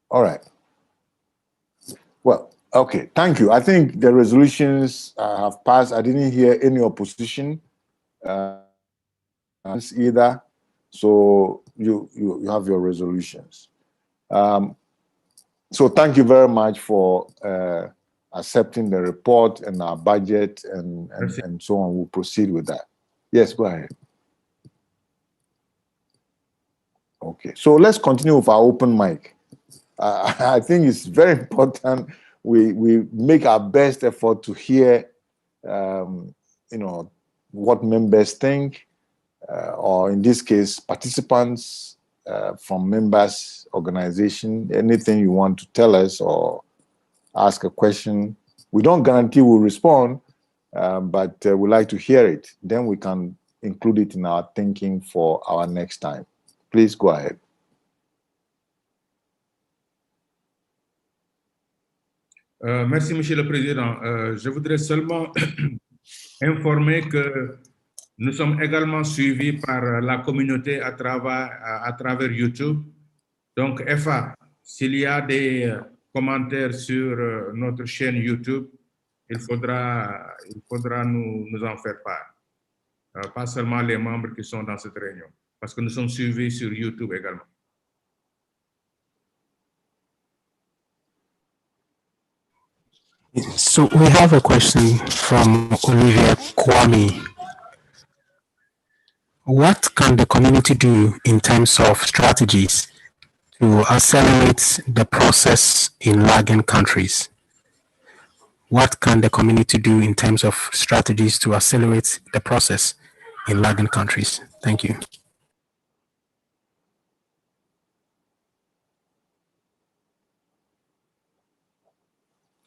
All right. Well, okay, thank you. I think the resolutions have passed. I didn't hear any opposition either. So you have your resolutions. So thank you very much for accepting the report and our budget and so on. We'll proceed with that. Yes, go ahead. Okay, so let's continue with our open mic. I think it's very important we make our best effort to hear, what members think, or in this case, participants from members' organization, anything you want to tell us or ask a question. We don't guarantee we'll respond, but we like to hear it. Then we can include it in our thinking for our next time. Please go ahead. Merci, Monsieur le Président. Je voudrais seulement informer que nous sommes également suivis par la communauté à travers YouTube. Donc, FA, s'il y a des commentaires sur notre chaîne YouTube, il faudra nous en faire part. Pas seulement les membres qui sont dans cette réunion, parce que nous sommes suivis sur YouTube également. So we have a question from Olivia Kwame. What can the community do in terms of strategies to accelerate the process in lagging countries? What can the community do in terms of strategies to accelerate the process in lagging countries? Thank you.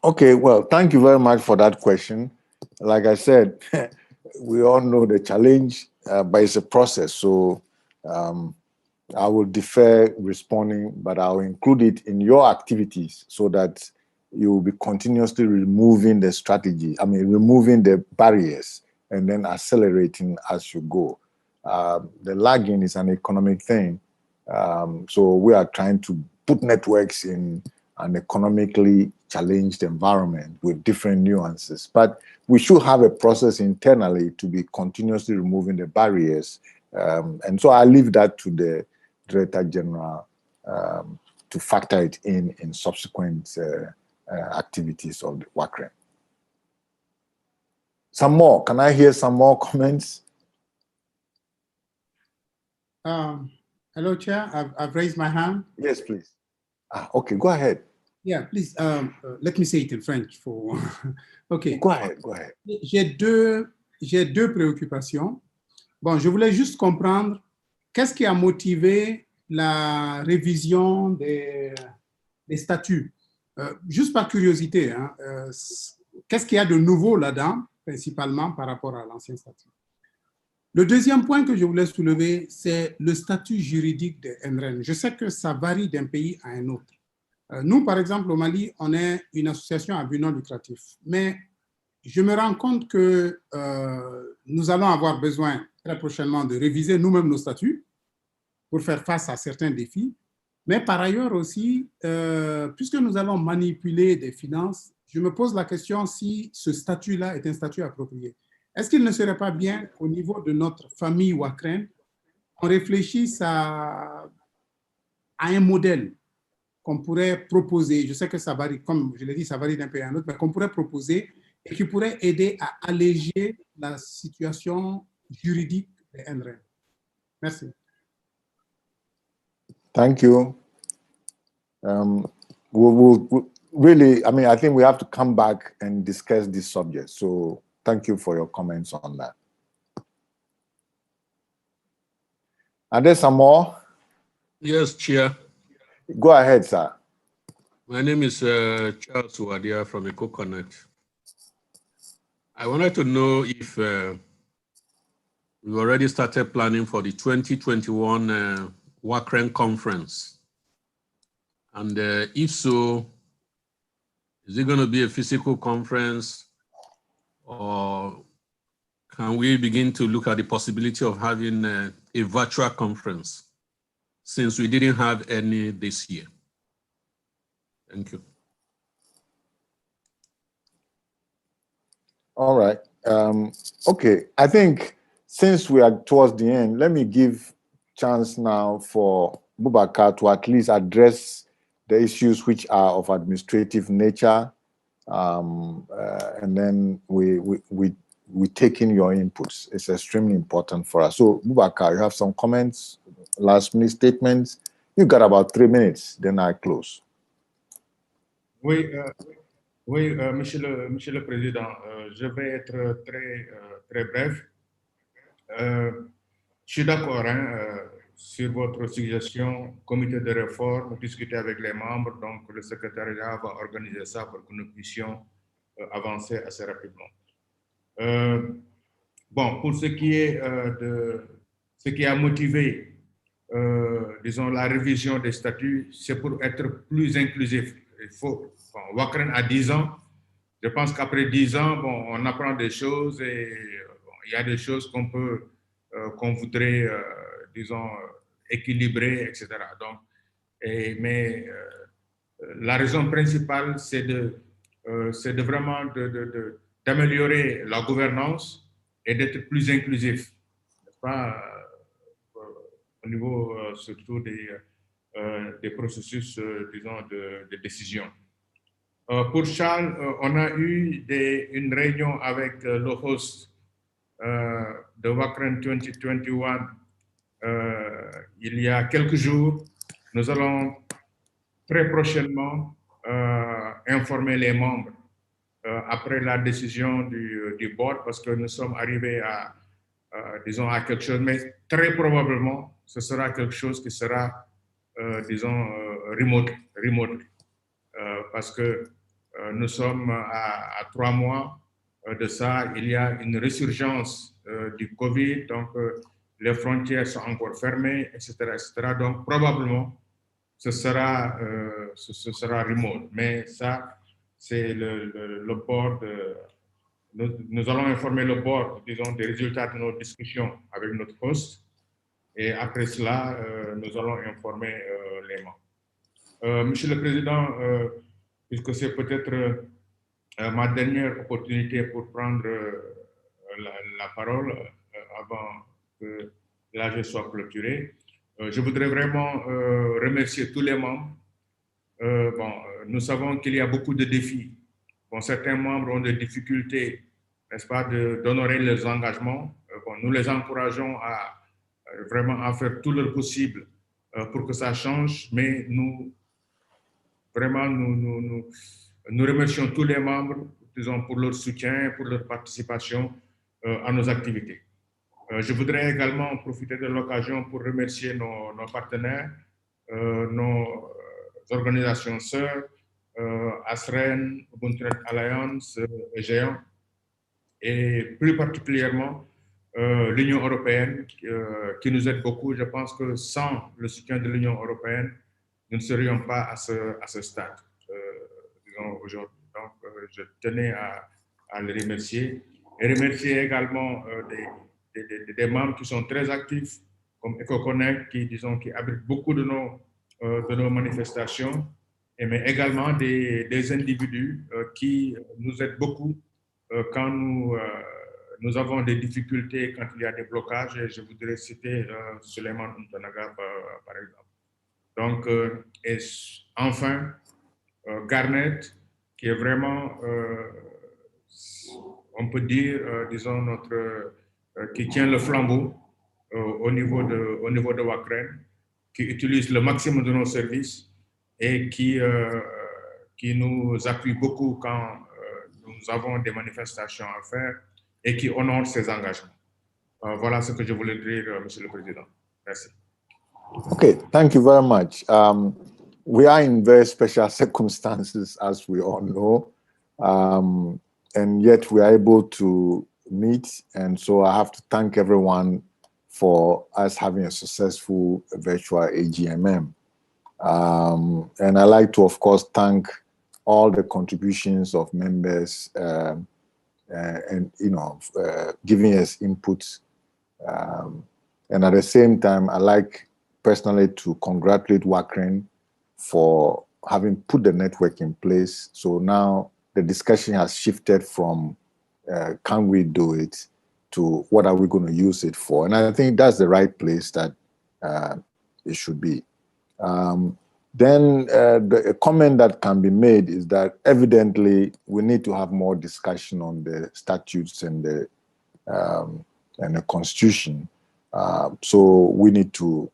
Okay, well, thank you very much for that question. Like I said, we all know the challenge, but it's a process. So I will defer responding, but I'll include it in your activities so that you will be continuously removing the strategy, removing the barriers and then accelerating as you go. The lagging is an economic thing. So we are trying to put networks in an economically challenged environment with different nuances. But we should have a process internally to be continuously removing the barriers. And so I leave that to the Director General to factor it in subsequent activities of the WACREN. Some more. Can I hear some more comments? Hello, Chair. I've raised my hand. Yes, please. Okay, go ahead. Yeah, please. Let me say it in French. For okay. Go ahead. Go ahead. J'ai deux préoccupations. Bon, je voulais juste comprendre qu'est-ce qui a motivé la révision des statuts. Juste par curiosité, hein, qu'est-ce qu'il y a de nouveau là-dedans, principalement par rapport à l'ancien statut? Le deuxième point que je voulais soulever, c'est le statut juridique des NREN. Je sais que ça varie d'un pays à un autre. Nous, par exemple, au Mali, on est une association à but non lucratif. Mais je me rends compte que nous allons avoir besoin très prochainement de réviser nous-mêmes nos statuts pour faire face à certains défis. Mais par ailleurs aussi, puisque nous allons manipuler des finances, je me pose la question si ce statut-là est un statut approprié. Est-ce qu'il ne serait pas bien qu'au niveau de notre famille WACREN, on réfléchisse à un modèle qu'on pourrait proposer, je sais que ça varie, comme je l'ai dit, ça varie d'un pays à un autre, mais qu'on pourrait proposer et qui pourrait aider à alléger la situation juridique des NREN. Merci. Thank you. We'll really, I think we have to come back and discuss this subject. So thank you for your comments on that. Are there some more? Yes, Chair. Go ahead, sir. My name is Charles Wadia from EcoConnect. I wanted to know if we've already started planning for the 2021 WACREN conference. And if so, is it going to be a physical conference, or can we begin to look at the possibility of having a virtual conference, since we didn't have any this year? Thank you. All right. Okay, I think since we are towards the end, let me give chance now for Boubacar to at least address the issues which are of administrative nature, and then we take in your inputs. It's extremely important for us. So Boubacar, you have some comments, last minute statements. You got about 3 minutes, then I close. Oui, Monsieur le Président, je vais être très bref. Je suis d'accord sur votre suggestion, comité de réforme, discuter avec les membres, donc le secrétariat va organiser ça pour que nous puissions avancer assez rapidement. Bon, pour ce qui est de ce qui a motivé, disons, la révision des statuts, c'est pour être plus inclusif. Il faut, WACREN a 10 ans, je pense qu'après 10 ans, bon, on apprend des choses et il y a des choses qu'on voudrait, disons, équilibrer, etc. Donc, mais la raison principale, c'est de vraiment d'améliorer la gouvernance et d'être plus inclusif, n'est-ce pas, au niveau surtout des processus, disons, de décision. Pour Charles, on a eu une réunion avec le host de WACREN 2021 il y a quelques jours. Nous allons très prochainement informer les membres après la décision du board, parce que nous sommes arrivés à, disons, à quelque chose, mais très probablement, ce sera quelque chose qui sera, disons, remote, parce que nous sommes à 3 mois de ça. Il y a une résurgence du Covid, donc les frontières sont encore fermées, etc., etc. Donc, probablement, ce sera remote. Mais ça, c'est le board. Nous allons informer le board, disons, des résultats de nos discussions avec notre host. Et après cela, nous allons informer les membres. Monsieur le Président, puisque c'est peut-être ma dernière opportunité pour prendre la parole avant que l'AG soit clôturé, je voudrais vraiment remercier tous les membres. Nous savons qu'il y a beaucoup de défis. Certains membres ont des difficultés, n'est-ce pas, d'honorer leurs engagements. Nous les encourageons à vraiment à faire tout le possible pour que ça change, mais nous remercions tous les membres, disons, pour leur soutien, pour leur participation à nos activités. Je voudrais également profiter de l'occasion pour remercier nos partenaires, nos organisations sœurs, ASREN, Ubuntu Alliance, EGEAN, et plus particulièrement l'Union européenne qui nous aide beaucoup. Je pense que sans le soutien de l'Union européenne, nous ne serions pas à ce stade aujourd'hui. Donc, je tenais à les remercier et remercier également des membres qui sont très actifs, comme EcoConnect, qui abritent beaucoup de nos manifestations, mais également des individus qui nous aident beaucoup quand nous avons des difficultés, quand il y a des blocages. Et je voudrais citer Suleiman Untanaga, par exemple. Donc, et enfin, Garnet, qui est vraiment, on peut dire, disons, qui tient le flambeau au niveau de WACREN, qui utilise le maximum de nos services et qui nous appuie beaucoup quand nous avons des manifestations à faire et qui honore ses engagements. Voilà ce que je voulais dire, Monsieur le Président. Merci. Okay, thank you very much. We are in very special circumstances, as we all know, and yet we are able to meet. And so I have to thank everyone for us having a successful virtual AGMM. And I like to, of course, thank all the contributions of members and giving us input. And at the same time, I like personally to congratulate WACREN for having put the network in place. So now the discussion has shifted from can we do it to what are we going to use it for? And I think that's the right place that it should be. Then the comment that can be made is that evidently we need to have more discussion on the statutes and the constitution. So we need to,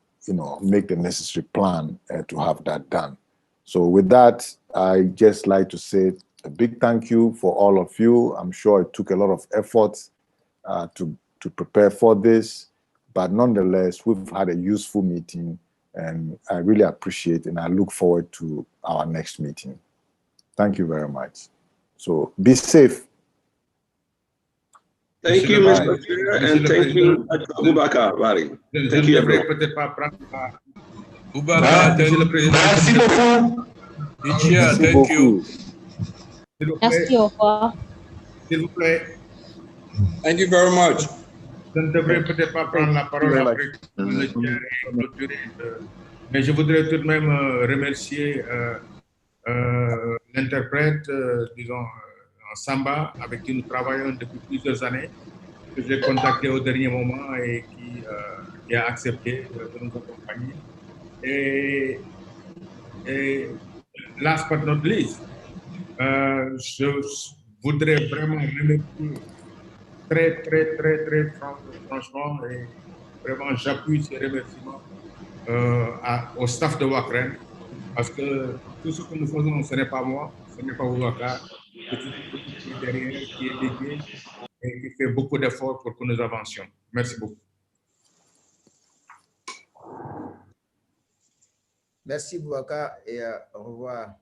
make the necessary plan to have that done. So with that, I just like to say a big thank you for all of you. I'm sure it took a lot of effort to prepare for this, but nonetheless, we've had a useful meeting, and I really appreciate and I look forward to our next meeting. Thank you very much. So be safe. Thank you, Mr. Chair, and thank you, Boubacar. Thank you, everyone. Merci beaucoup. Thank you. Merci, au revoir. S'il vous plaît. Thank you very much. Je ne devrais peut-être pas prendre la parole après que le chair est clôturé, mais je voudrais tout de même remercier l'interprète, disons, en Samba, avec qui nous travaillons depuis plusieurs années, que j'ai contacté au dernier moment et qui a accepté de nous accompagner. Et last but not least, Je voudrais vraiment remercier très franchement, et vraiment j'appuie ces remerciements au staff de WACREN, parce que tout ce que nous faisons, ce n'est pas moi, ce n'est pas Boubacar, c'est une équipe qui est derrière, qui est dédiée et qui fait beaucoup d'efforts pour que nous avancions. Merci beaucoup. Merci Boubacar et au revoir.